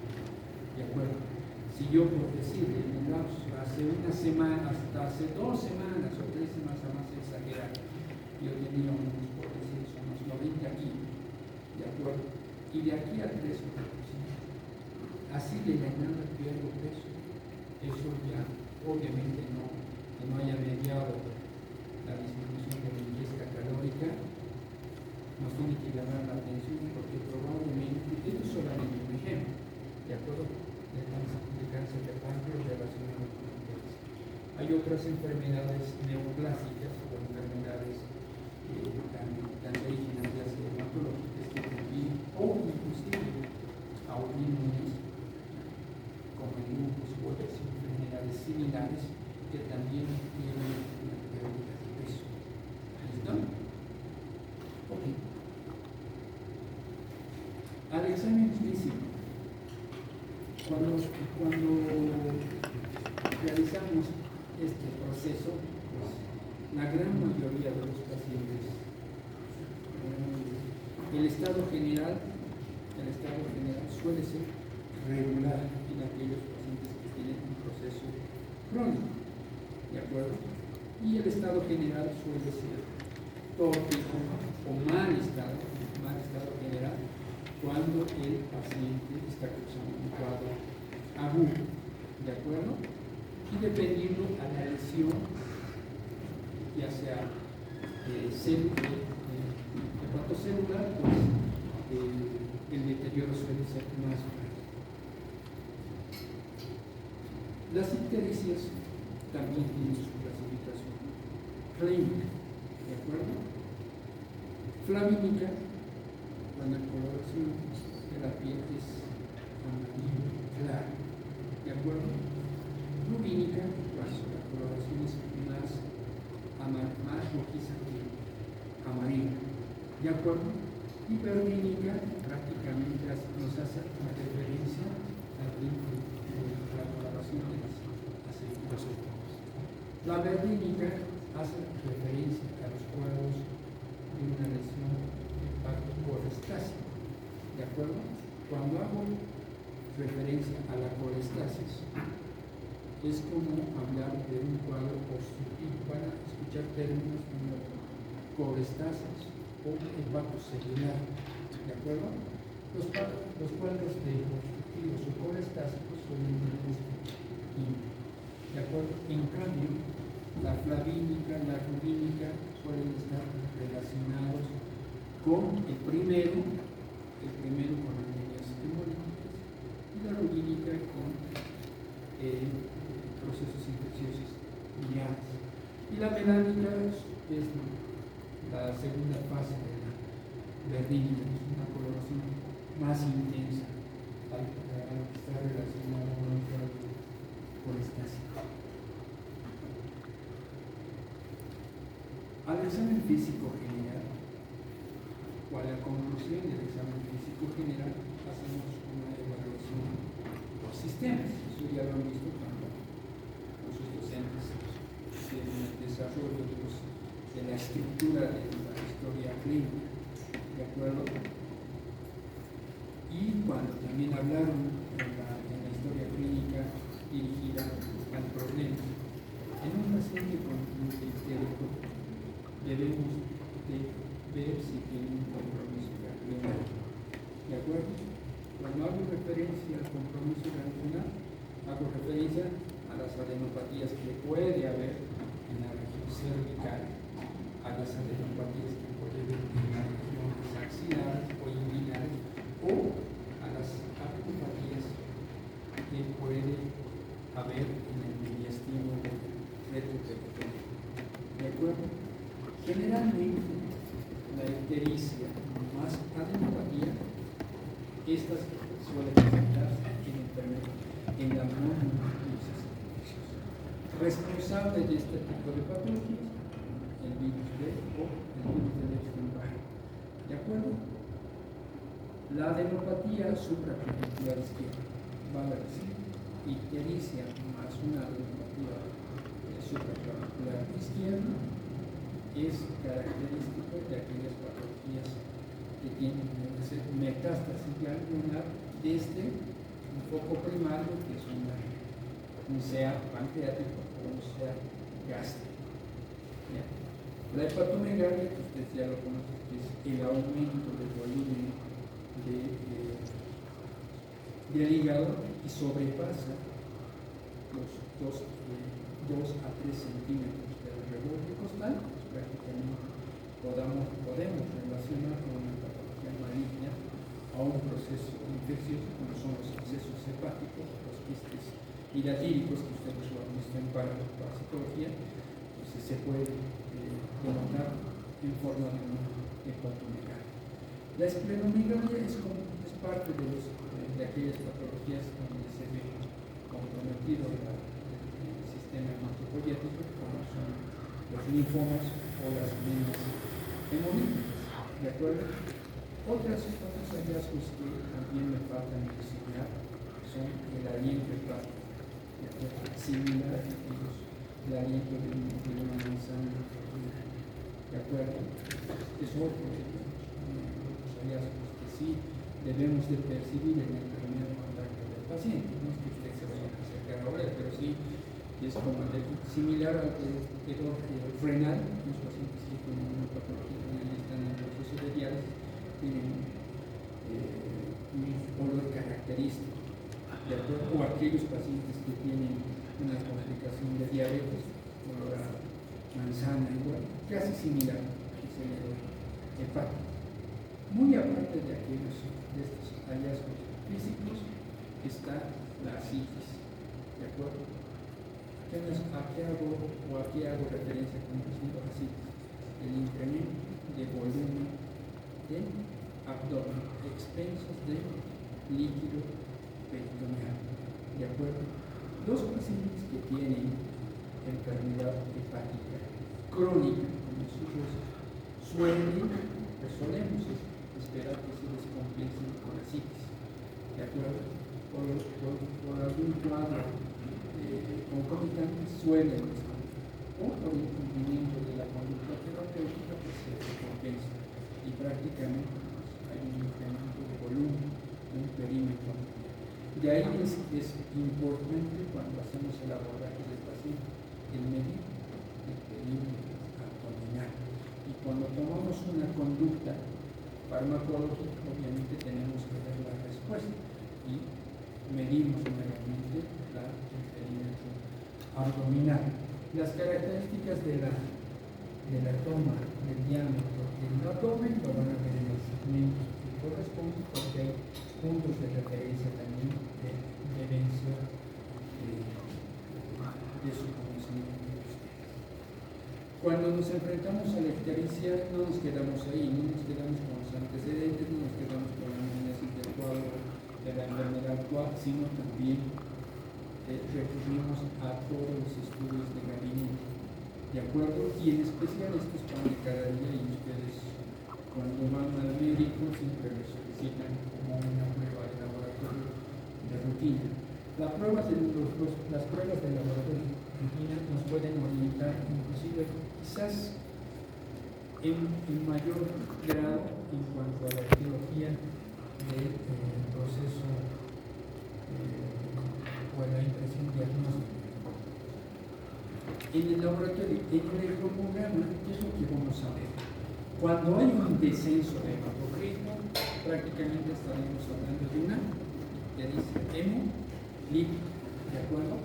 ¿De acuerdo? Si yo, por decirle, en el lapso, hace una semana, hasta hace 2 semanas o 3 semanas, a más exagerar, yo tenía unos, por decir, unos 90 kilos, ¿de acuerdo? Y de aquí a 3 o 4 semanas, así de la nada pierdo peso, eso ya obviamente que no haya mediado la disminución de la ingesta calórica, nos tiene que llamar la atención porque probablemente, esto es solamente un ejemplo, ¿de acuerdo? De cáncer de páncreas relacionado con el cáncer. Hay otras enfermedades neoplásicas o enfermedades cancerígenas, ya sea hematológicas, que también, o inclusive autoinmunes, como el lupus u otras enfermedades similares, que también tienen una pérdida de peso. ¿Listo? Ok. Al examen físico, cuando realizamos este proceso, pues, la gran mayoría de los pacientes, el estado general suele ser regular en aquellos pacientes que tienen un proceso crónico, ¿de acuerdo? Y el estado general suele ser tópico o mal estado general, cuando el paciente está cursando un cuadro agudo, ¿de acuerdo? Y dependiendo a la lesión, ya sea hepatocelular, pues el deterioro suele ser más fuerte. Las ictericias también tienen su clasificación clínica, ¿de acuerdo? Flavínica, cuando la coloración de la piel es amarillo claro, ¿de acuerdo? Rubínica, cuando la coloración es más rojiza que amarilla, ¿de acuerdo? Y verdínica prácticamente nos hace una referencia al ritmo de la coloración de las aceitunas. La verdínica hace referencia a los cuadros de una lesión de impacto colestásico, ¿de acuerdo? Cuando hago referencia a la colestasis, es como hablar de un cuadro obstructivo. Van a escuchar términos como colestasis o hepatocelular, ¿de acuerdo? Los cuadros de obstructivos o colestásicos suelen tener este tipo, ¿de acuerdo? En cambio, la flavínica, la rubínica suelen estar relacionados con el primero con anemias hemolíticas y la rubínica con procesos infecciosos biliares. Y la melánica es la segunda fase de la verdínica, es una coloración más intensa al estar relacionada con el cuadro colestásico. Al examen físico general, o a la conclusión del examen físico general, hacemos una evaluación por sistemas. Eso ya lo han visto cuando los docentes tienen el desarrollo de la estructura de la historia clínica, ¿de acuerdo? Y cuando también hablaron en la historia clínica dirigida al problema. En un paciente con un ictérico debemos de ver si tiene un compromiso renal, ¿de acuerdo? Cuando hago referencia al compromiso renal, hago referencia a las adenopatías que puede haber en la región cervical, a las adenopatías que puede haber en la región axilares o inguinales o a las adenopatías que puede haber en el mediastino retroperitoneal. ¿De acuerdo? Generalmente, la ictericia más adenopatía, estas suelen presentarse en la mononucleosis infecciosa. Responsable de este tipo de patologías, el virus D o el virus del Epstein-Barr. ¿De acuerdo? La adenopatía supraconjuntival izquierda, vale decir, ictericia más una adenopatía supraconjuntival izquierda, es característico de aquellas patologías que tienen metástasis alveolar desde un foco primario, que es un sea pancreático o un sea gástrico. ¿Ya? La hepatomegalia, que ustedes ya lo conocen, que es el aumento del volumen del hígado y sobrepasa los 2 a 3 centímetros del revolto costal, pues prácticamente podemos relacionar con una patología maligna a un proceso infeccioso, como son los abscesos hepáticos, los quistes hidatíricos, que ustedes lo han visto en parasitología, pues se puede denotar en forma de una hepatomegalia. La esplenomegalia es parte de aquellas patologías donde se ve comprometido el sistema hematopoyético, como son los linfomas o las venas hemolíticas. ¿De acuerdo? Otros hallazgos que también me faltan mencionar son el aliento hepático, similar a el aliento de una manzana. ¿De acuerdo? Es otro de los hallazgos que sí debemos de percibir en el primer contacto del paciente. No es que usted se vaya a acercar ahora, pero sí es como similar al hedor renal. Los pacientes que tienen una patología renal y están en el proceso de diálisis tienen un olor característico, ¿de acuerdo? O aquellos pacientes que tienen una complicación de diabetes, olor a manzana igual, casi similar, es el hedor hepático. Muy aparte de estos hallazgos físicos está la asitis, ¿de acuerdo? ¿A qué hago referencia con la asitis? El incremento de volumen del abdomen, expensos de líquido peritoneal, ¿de acuerdo? Los pacientes que tienen enfermedad hepática crónica, como cirrosis, solemos esperar que se descompensen con asitis, ¿de acuerdo? Por algún cuadro concomitante suelen o por incumplimiento de la conducta terapéutica, pues se descompensa y prácticamente hay un incremento de volumen, un perímetro. De ahí es importante cuando hacemos el abordaje del paciente, el medir el perímetro abdominal. Y cuando tomamos una conducta farmacológica, obviamente tenemos que ver la respuesta y medimos nuevamente el perímetro abdominal. Las características de la toma del diámetro del abdomen lo van a ver en los segmentos que corresponden, porque hay puntos de referencia también de evidencia de su conocimiento de ustedes. Cuando nos enfrentamos a la ictericia, no nos quedamos ahí, no nos quedamos con los antecedentes, no nos quedamos con la análisis del cuadro de la enfermedad actual, sino también recurrimos a todos los estudios de gabinete, ¿de acuerdo? Y en especial estos pan de cada día, y ustedes cuando van al médico siempre lo solicitan como una prueba de laboratorio de rutina. Las pruebas de laboratorio de rutina nos pueden orientar, inclusive quizás en mayor grado en cuanto a la etiología del proceso o la impresión diagnóstica. En el laboratorio, en el electrocardiograma, ¿qué es lo que vamos a ver? Cuando hay un descenso de hematocrito, prácticamente estaremos hablando de una ictericia hemolítica, ¿de acuerdo?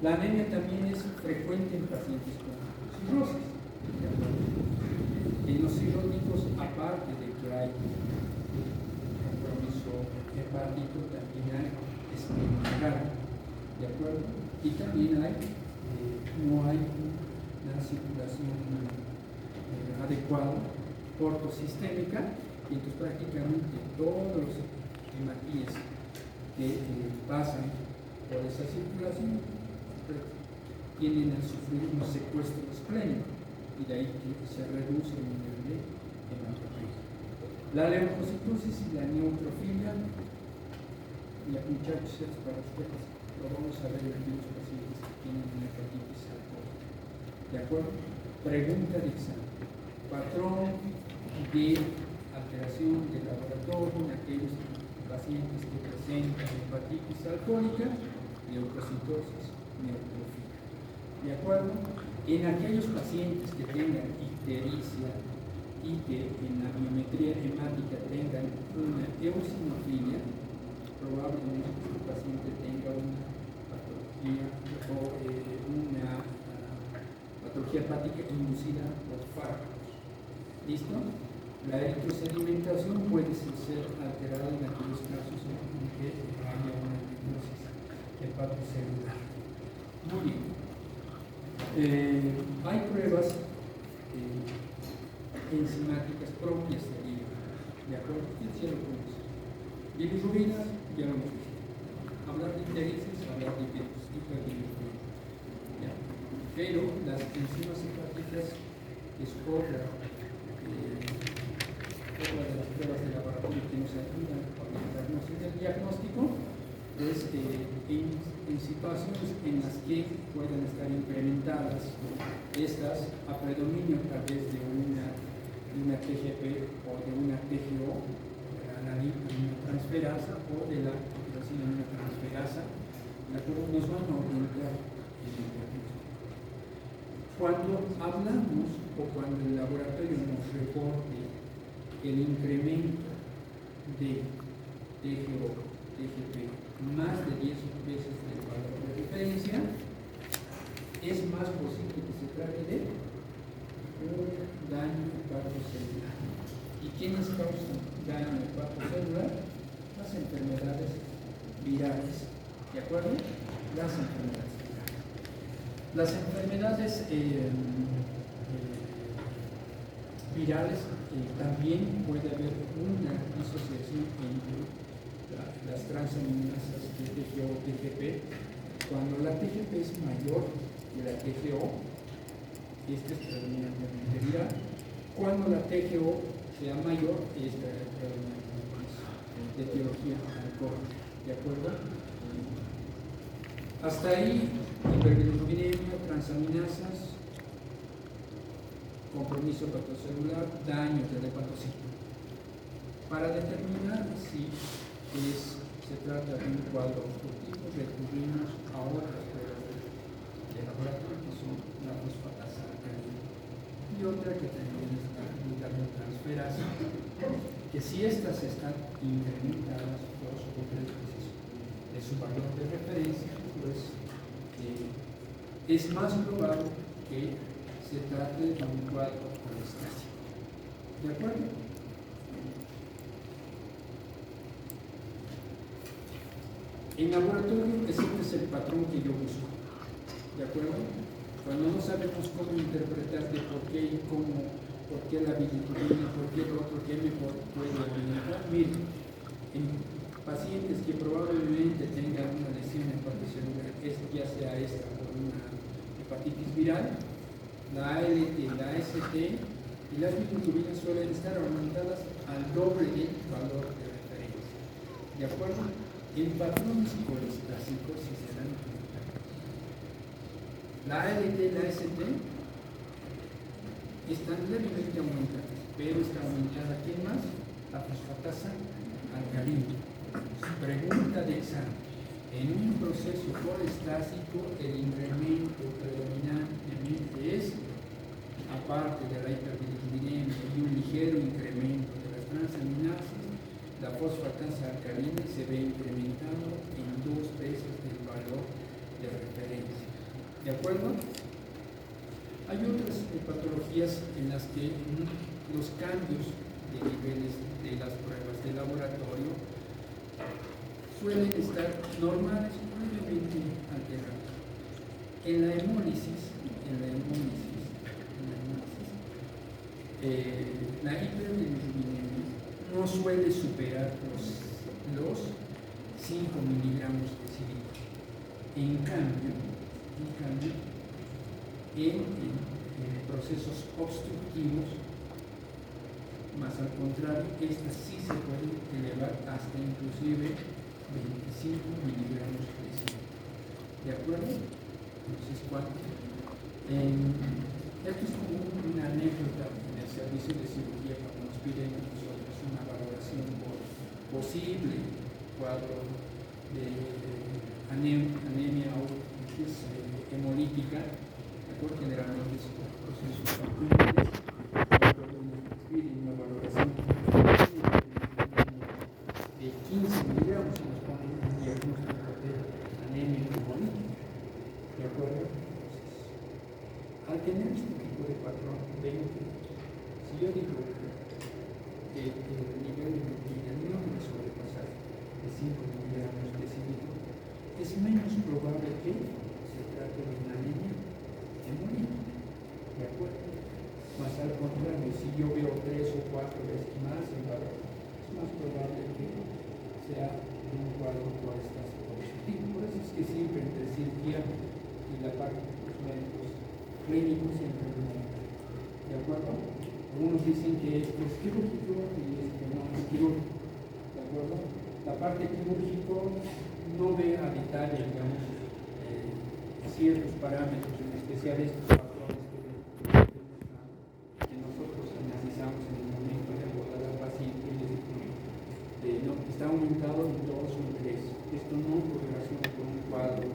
La anemia también es frecuente en pacientes con cirrosis, ¿de acuerdo? En los cirróticos, aparte de que hay compromiso hepático, también hay esplenomegalia, ¿de acuerdo? Y también hay, no hay una circulación adecuada, ortosistémica, y entonces prácticamente todos los hematíes que pasan por esa circulación tienden a sufrir un secuestro esplénico, y de ahí que se reduce el nivel de hematocrit. La leucocitosis y la neutrofilia, ya muchachos, es para ustedes, lo vamos a ver en aquellos pacientes que tienen una hepatitis alcohólica. ¿De acuerdo? Pregunta de examen. Patrón de alteración de laboratorio en aquellos pacientes que presentan hepatitis alcohólica, leucocitosis, neutrofilia. ¿De acuerdo? En aquellos pacientes que tengan ictericia y que en la biometría hemática tengan una eosinofilia, probablemente el paciente tenga una patología o una patología hepática inducida por fármacos. ¿Listo? La electrosedimentación puede ser alterada en aquellos casos en que haya una necrosis hepatocelular. Muy bien. Hay pruebas enzimáticas propias del hígado. ¿De acuerdo? ¿Quién ya lo conoce? Bilirrubinas, ya lo hemos visto. Hablar de ictericia, hablar de hiperbilirrubina. Pero las enzimas hepáticas es otra de las pruebas de laboratorio que nos ayudan para el diagnóstico, es en situaciones en las que pueden estar incrementadas estas a predominio a través de una TGP o de una TGO, una transferasa o de la alteración de una transferasa, ¿de acuerdo? Nos van a orientar en el diagnóstico. Cuando hablamos o cuando el laboratorio nos reporte el incremento de TGO, TGP, más de 10 veces del valor de referencia, es más posible que se trate de un daño hepatocelular. ¿Y quiénes causan daño hepatocelular? Las enfermedades virales. ¿De acuerdo? Las enfermedades virales. Las enfermedades virales también puede haber una disociación entre las transaminasas de TGO o TGP. Cuando la TGP es mayor que la TGO, esta es predominantemente viral. Cuando la TGO sea mayor, esta es predominantemente de etiología alcohólica. ¿De acuerdo? Hasta ahí, hiperbilirubinemia, transaminasas, compromiso hepatocelular, daños del hepatocito. Para determinar si se trata de un cuadro obstructivo, recurrimos a otras pruebas de laboratorio que son la fosfatasa alcalina y otra que también está glutamitransferasa, que si estas están incrementadas 2 o 3 veces de su valor de referencia, pues es más probable que se trate de un cuadro colestático. ¿De acuerdo? En laboratorio, ese es el patrón que yo busco. ¿De acuerdo? Cuando no sabemos cómo interpretar de por qué y cómo, por qué la bilirrubina, por qué el otro, qué me puede alimentar. Miren, en pacientes que probablemente tengan una lesión hepatocelular, ya sea esta por una hepatitis viral, la ALT, la AST y las bilirrubinas suelen estar aumentadas al doble del valor de referencia. ¿De acuerdo? En patrones colestásicos, si se dan cuenta, la ALT y la AST están levemente aumentadas, pero está aumentada ¿quién más? La fosfatasa alcalina. Pregunta de examen. En un proceso colestásico, el incremento predominantemente es, aparte de la hiperbilirubinemia y un ligero incremento de las transaminasas, la fosfatasa alcalina se ve incrementado en 2 veces del valor de referencia. ¿De acuerdo? Hay otras patologías en las que los cambios de de niveles de las pruebas de laboratorio suelen estar normales o levemente alterados. En la hemólisis, la hiperbilirubinemia no suele superar los 5 miligramos de cilindro. En cambio, en procesos obstructivos, más al contrario, estas sí se pueden elevar hasta inclusive 25 miligramos de cilindro. ¿De acuerdo? Entonces, esto es como una anécdota en el servicio de cirugía cuando nos piden a nosotros una valoración por posible cuadro de anemia o hemolítica, ¿de acuerdo? Generalmente es por procesos familiares, nos piden una valoración de 15 miligramos y nos ponen un diagnóstico de anemia hemolítica, ¿de acuerdo? Al tener este tipo de patrón, si yo digo que el nivel de hemoglobina no me suele pasar de 5 miligramos de cilindro, es menos probable que se trate de una anemia hemolítica, ¿de acuerdo? Más al contrario, si yo veo 3 o 4 veces más el valor, es más probable que sea un cuadro corestásico positivo. Por eso es que siempre entre cirugía y la parte de los médicos clínicos siempre ¿de acuerdo? Algunos dicen que esto es quirúrgico y esto no es quirúrgico, ¿de acuerdo? La parte quirúrgico no ve a detalle, digamos, ciertos parámetros, en especial estos patrones que nosotros analizamos en el momento de abordar al paciente y les decimos, no, está aumentado en 2 o en 3. Esto no correlaciona con un cuadro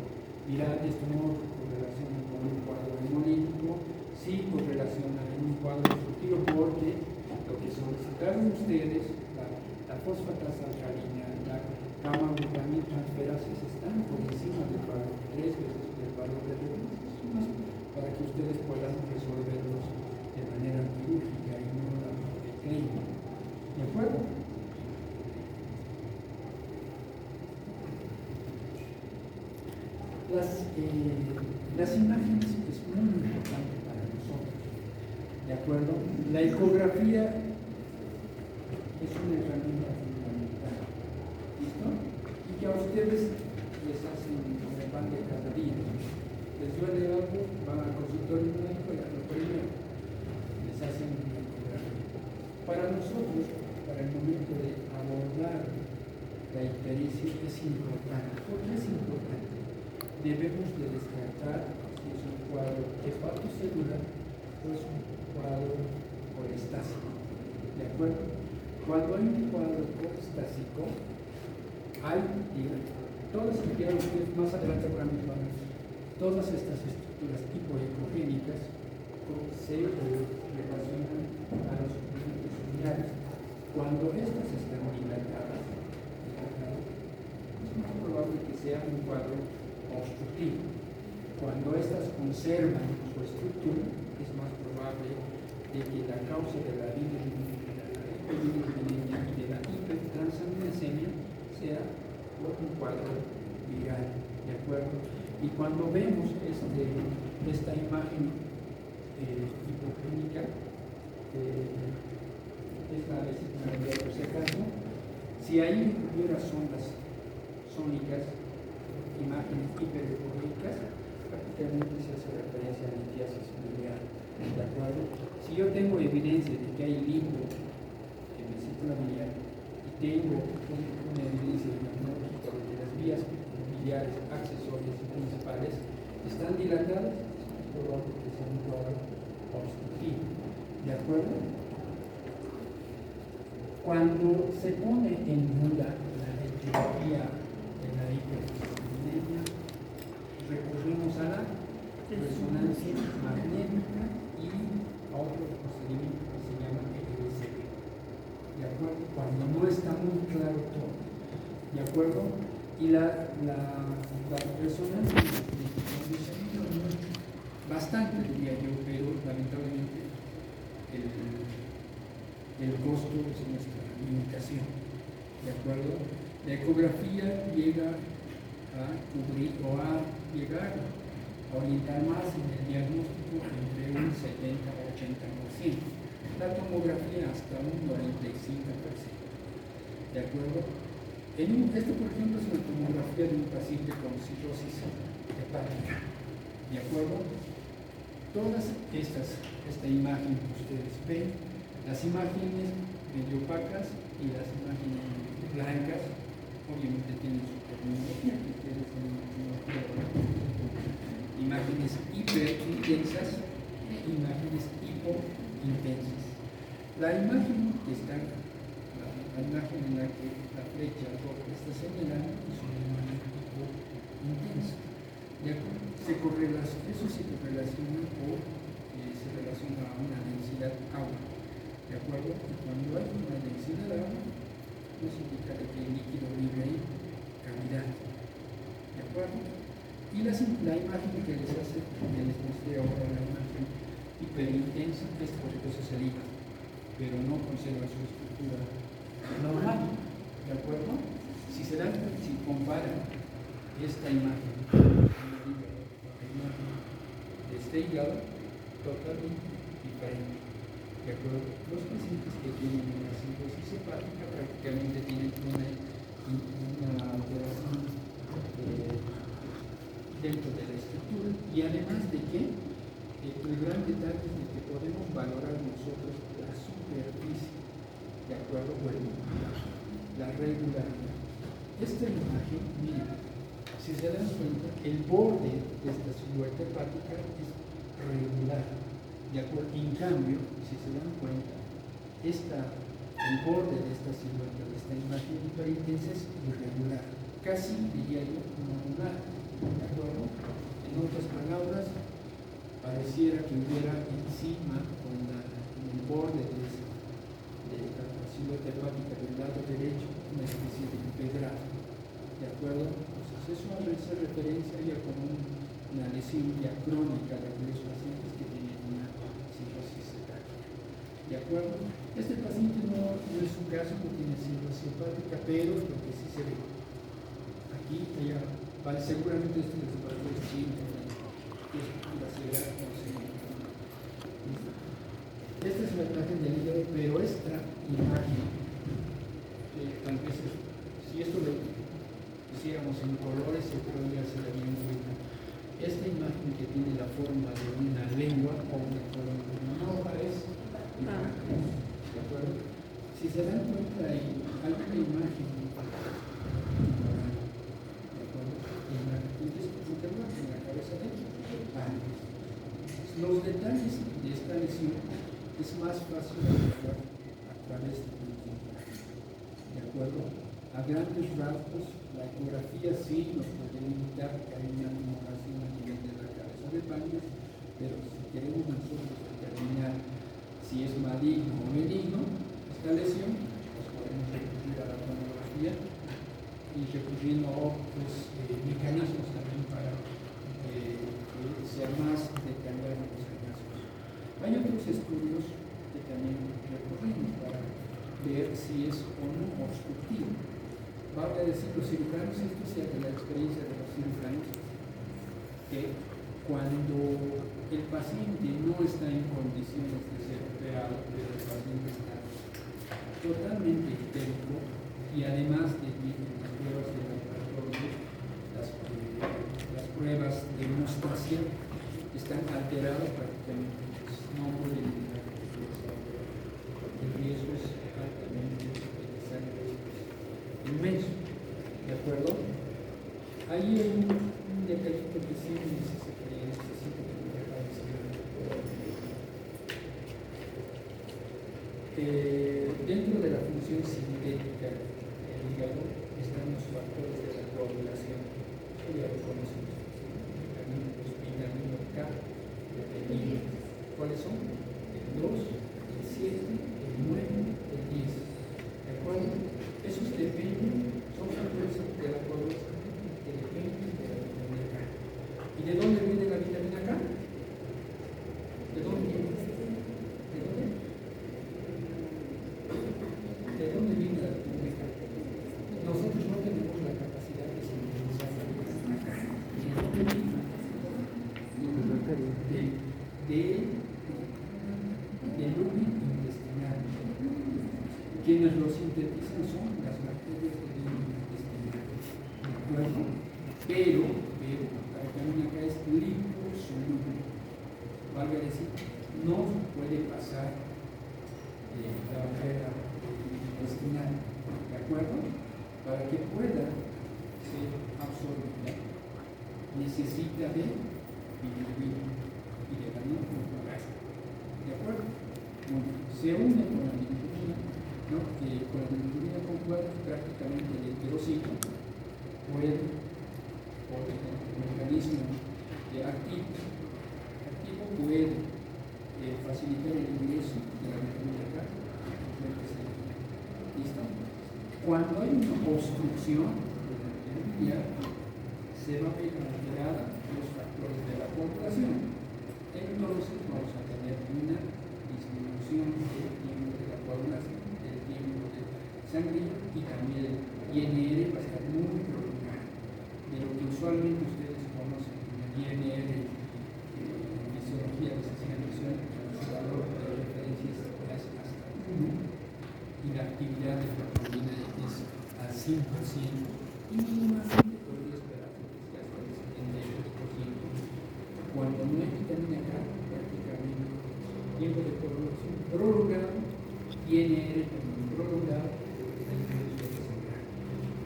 viral, esto no correlaciona con un cuadro hemolítico, sí correlaciona en un cuadro obstructivo porque lo que solicitaron ustedes, la fosfatasa alcalina, la gamma-glutamina transferases están por encima del valor, 3 veces del valor de referencia, para que ustedes puedan resolverlos de manera quirúrgica y no la de clínica. ¿De acuerdo? Las imágenes es muy importante para nosotros, ¿de acuerdo? La ecografía es una herramienta fundamental, ¿listo? Y que a ustedes les hacen como el pan de cada día. Les duele algo, van al consultorio médico y lo primero, les hacen una ecografía. Para nosotros, para el momento de abordar la ictericia es importante. ¿Por qué es importante? Debemos de descartar si es un cuadro hepatocelular o es un cuadro colestásico, ¿de acuerdo? Cuando hay un cuadro colestásico, hay, todas más adelante van a ver, todas estas estructuras hipoecogénicas se relacionan a los suplementos biliares. Cuando estas están dilatadas, es más probable que sea un cuadro obstructivo. Cuando estas conservan su estructura, es más probable de que la causa de la hiperbilirubinemia y de la hipertransaminasemia sea por un cuadro viral, ¿de acuerdo? Y cuando vemos esta imagen hipogénica, es la vesícula biliar por si acaso, si ahí hubiera sondas sónicas, imágenes hiperecogénicas, prácticamente se hace referencia a litiasis biliar, ¿de acuerdo? Si yo tengo evidencia de que hay líquido en vesícula biliar y tengo una evidencia diagnóstica de que las vías biliares accesorias y principales están dilatadas, es probable que sea un cuadro obstructivo, ¿de acuerdo? Cuando se pone en duda la etiología de la hiperbilirubinemia, recurrimos a la resonancia magnética y a otro procedimiento que se llama ELCP, ¿de acuerdo? Cuando no está muy claro todo, ¿de acuerdo? Y la resonancia magnética nos ayuda mucho, bastante diría yo, pero lamentablemente el costo es nuestra limitación, ¿de acuerdo? La ecografía llega a cubrir o a llegar a orientar más en el diagnóstico entre un 70 o 80%, la tomografía hasta un 95%, ¿de acuerdo? Esto, por ejemplo, es una tomografía de un paciente con cirrosis hepática, ¿de acuerdo? Todas esta imagen que ustedes ven, las imágenes medio opacas y las imágenes blancas, obviamente tienen su terminología, que ustedes imágenes hiperintensas e imágenes hipointensas. La imagen que está, la imagen en la que la flecha roja está señalando es una imagen hipointensa. Eso se correlaciona se relaciona a una densidad agua, ¿de acuerdo? Y cuando hay una densidad agua, nos indica que el líquido libre en cavidad, ¿de acuerdo? Y la imagen que les mostré ahora, la imagen hiperintensa, por supuesto es el hígado, pero no conserva su estructura normal, ¿de acuerdo? Si comparan esta imagen de este hígado, totalmente diferente, ¿de acuerdo? Los pacientes que tienen una cirrosis hepática prácticamente tienen una alteración dentro de la estructura, y además de que el gran detalle es de que podemos valorar nosotros la superficie, ¿de acuerdo? Bueno, la regularidad. Esta imagen, miren, si se dan cuenta, el borde de esta silueta hepática es regular, ¿de acuerdo? En cambio, si se dan cuenta, el borde de esta silueta, de esta imagen hiperintensa es irregular, casi diría yo normal, ¿de acuerdo? En otras palabras, pareciera que hubiera encima, en el borde de la silueta hepática del lado derecho, una especie de empedrado, ¿de acuerdo? Entonces eso hace referencia ya como una lesión ya crónica de aquellos pacientes que tienen una cirrosis hepática, ¿de acuerdo? Este paciente no es un caso que tiene cirrosis hepática, pero lo que sí se ve aquí, seguramente esto les va a decir que es la ceguera conocimiento. Esta es una imagen del hígado, pero esta imagen, tal vez si esto lo hiciéramos en colores, yo creo que ya se daría en cuenta. Esta imagen que tiene la forma de una lengua o una forma de una hoja es, ¿de acuerdo? Si se dan cuenta, hay una imagen, ¿de acuerdo? En la cabeza de los detalles de esta lesión es más fácil de ver a través de ¿de acuerdo? A grandes rasgos, la ecografía sí nos puede indicar que hay una tumoración a nivel de la cabeza del pancreas, pero si queremos nosotros determinar si es maligno o benigno esta lesión, pues podemos recurrir a la tomografía y recurriendo a otros mecanismos también para que sea más detallado los hallazgos. Hay otros estudios que también recurrimos para ver si es o no obstructivo. Vale decir, los cirujanos, esto sea de la experiencia de los cirujanos, que cuando el paciente no está en condiciones de ser operado, pero el paciente está totalmente histérico y además de las pruebas de laboratorio, las pruebas de hemostasia están alteradas prácticamente, pues, no pueden llegar a el riesgo es altamente inmenso, ¿de acuerdo? Ahí hay un detallito que sí necesito que me aparezca. Dentro de la función sintética del hígado están los factores de la coagulación, que ya lo conocemos, vitamina K, vitamina. ¿Cuáles son? El 2, el 7, el 9, el 10. ¿De acuerdo? Esos dependen, son factores de la coagulación que dependen de la vitamina K. ¿Y de dónde viene la vitamina K? ¿De dónde viene? ¿De dónde? Quienes lo sintetizan son las bacterias del intestinal, ¿de acuerdo? Pero, la vitamina K es liposoluble, valga decir, no puede pasar la barrera intestinal, ¿de acuerdo? Para que pueda ser absorbida, necesita de bilirrubina y de la nitrogenasa, ¿de acuerdo? Bueno, se une con la bilirrubina, ¿no? Con la bilirrubina conjugada prácticamente el enterocito puede, por el mecanismo activo puede facilitar el ingreso de la vitamina K. ¿Listo? Cuando hay una obstrucción de la vía, se va a ver alterada los factores de la coagulación. Entonces vamos a tener una disminución del tiempo de la coagulación, del tiempo de sangre, y también el INR va a estar muy prolongado, de lo que usualmente ustedes conocen como el INR en fisiología de sensibilización, su valor de referencia es hasta 1, y la actividad de la proteína es al 100%, y mínimamente podría esperar que sea hasta el 73%. Cuando no hay vitamina K, prácticamente tiempo de coagulación prolongado, INR también prolongado,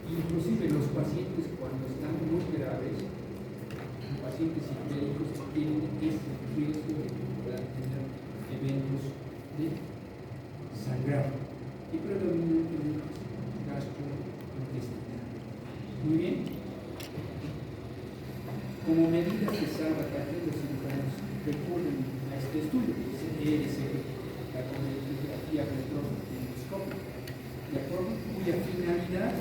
inclusive los pacientes cuando están muy graves, pacientes ictéricos, tienen este riesgo de tener eventos de sangrado y predominantemente gastrointestinal. Muy bien. Como medida de salvataje, los cirujanos recurren a este estudio, que es el ERCP, la cromatografía retroendoscópica, ¿de acuerdo? Cuya finalidad,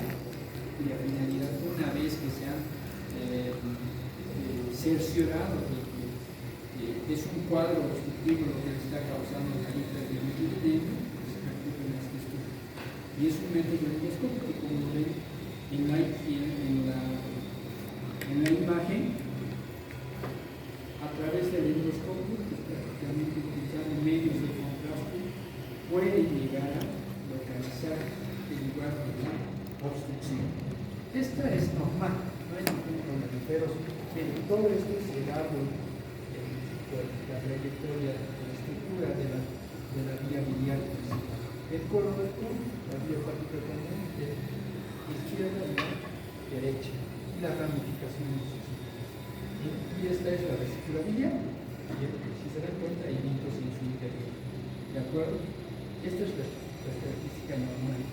una vez que se han cerciorado de que es un cuadro obstructivo lo que le está causando la hiperbilirubinemia, se recurre a este estudio. Y es un método endoscópico que, como ven en la imagen, a través del endoscopio, que es prácticamente utilizando medios de contraste, pueden llegar a localizar el lugar de la obstrucción. Esta es normal, no hay ningún problema, pero todo esto se da por la trayectoria de la estructura de la vía biliar principal. El colorectal, la vía hepática común, de izquierda y derecha, y la ramificación de sus y esta es la vesícula biliar, y si se dan cuenta hay litos en su interior, ¿de acuerdo? Esta es la característica normal.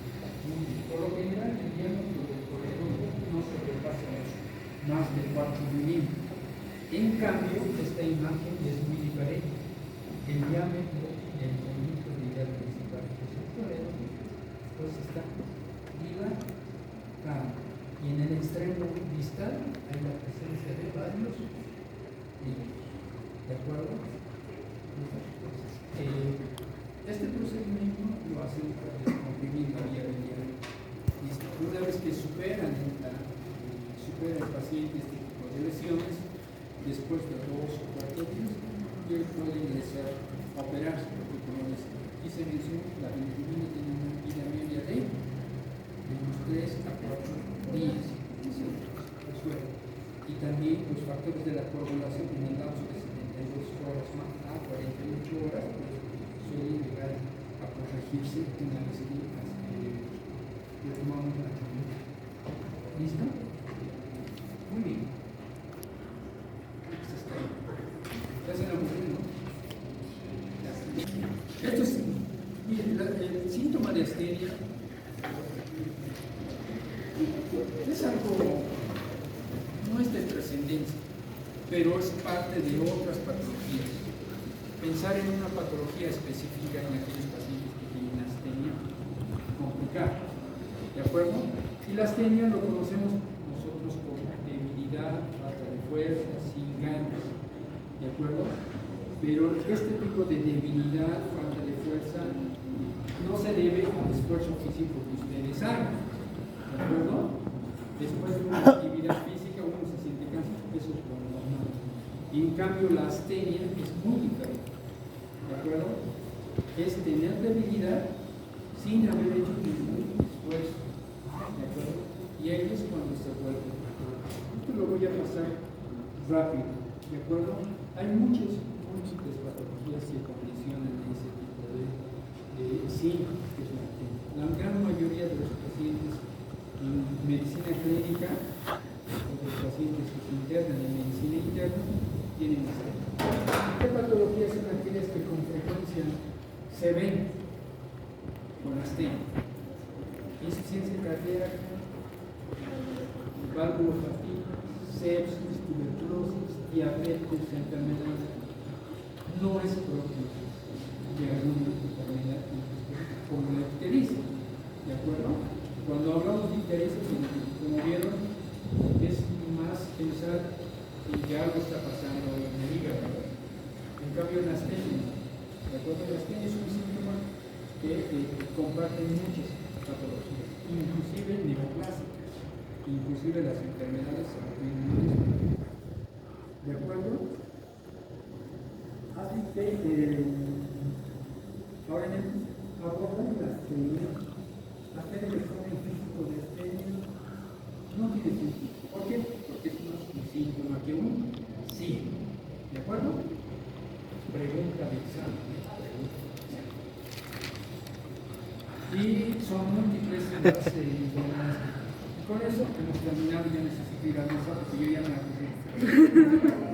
Por lo general, el diámetro del colector no sobrepasa más de 4 milímetros. En cambio, esta imagen es muy diferente. El diámetro del conducto biliar principal, que es el colector, pues está dilatado. Y en el extremo distal hay la presencia de varios hilos. ¿De acuerdo? Este procedimiento lo hacen para descomprimir la vía biliar. Una vez que supera el paciente este tipo de lesiones, después de 2 o 4 días, ya puede ingresar a operarse, porque como les hice mención, la bilirrubina tiene una vida media de unos 3 a 4 días, y también los factores de la coagulación en el lapso de 72 horas más a 48 horas suelen llegar a corregirse una vez que retomamos la actividad. ¿Listo? Muy bien. Ya se lo ¿no? Esto es, miren, el síntoma de astenia es algo, no es de trascendencia, pero es parte de otras patologías. Pensar en una patología específica en aquellos pacientes que tienen astenia complicada, ¿de acuerdo? Y la astenia lo conocemos nosotros como debilidad, falta de fuerza, sin ganas, ¿de acuerdo? Pero este tipo de debilidad, falta de fuerza, no se debe al esfuerzo físico que ustedes hagan, ¿de acuerdo? Después de una actividad física uno se siente cansado, eso es lo normal. Y en cambio la astenia es muy diferente, ¿de acuerdo? Es tener debilidad sin haber hecho ningún esfuerzo. ¿De acuerdo? Y ahí es cuando se vuelve. Esto lo voy a pasar rápido. ¿De acuerdo? Hay muchas patologías que condicionan ese tipo de síndrome, que es la TEN. La gran mayoría de los pacientes en medicina clínica o de los pacientes que se internan en medicina interna tienen esta. ¿Qué patologías son aquellas que con frecuencia se ven con las TEN? Insuficiencia cardíaca, valvulopatía, sepsis, tuberculosis, diabetes, enfermedades. No es propio de alguna enfermedad como la ictericia, ¿de acuerdo? Cuando hablamos de ictericia, como vieron, es más pensar en que algo está pasando en el hígado. En cambio, las TEN, ¿de acuerdo? Las TEN es un síntoma que comparten muchas patologías, inclusive neoplásicas, inclusive las enfermedades autoinmunes. ¿De acuerdo? Así que ahora abordan las teorías. Hacer el examen físico de estenia no tiene sentido. ¿Por qué? Porque es más un síntoma que un sí. ¿De acuerdo? Pregunta de examen. Y son múltiples las con eso hemos terminado. Ya necesito ir a mesa porque yo ya me aburrí.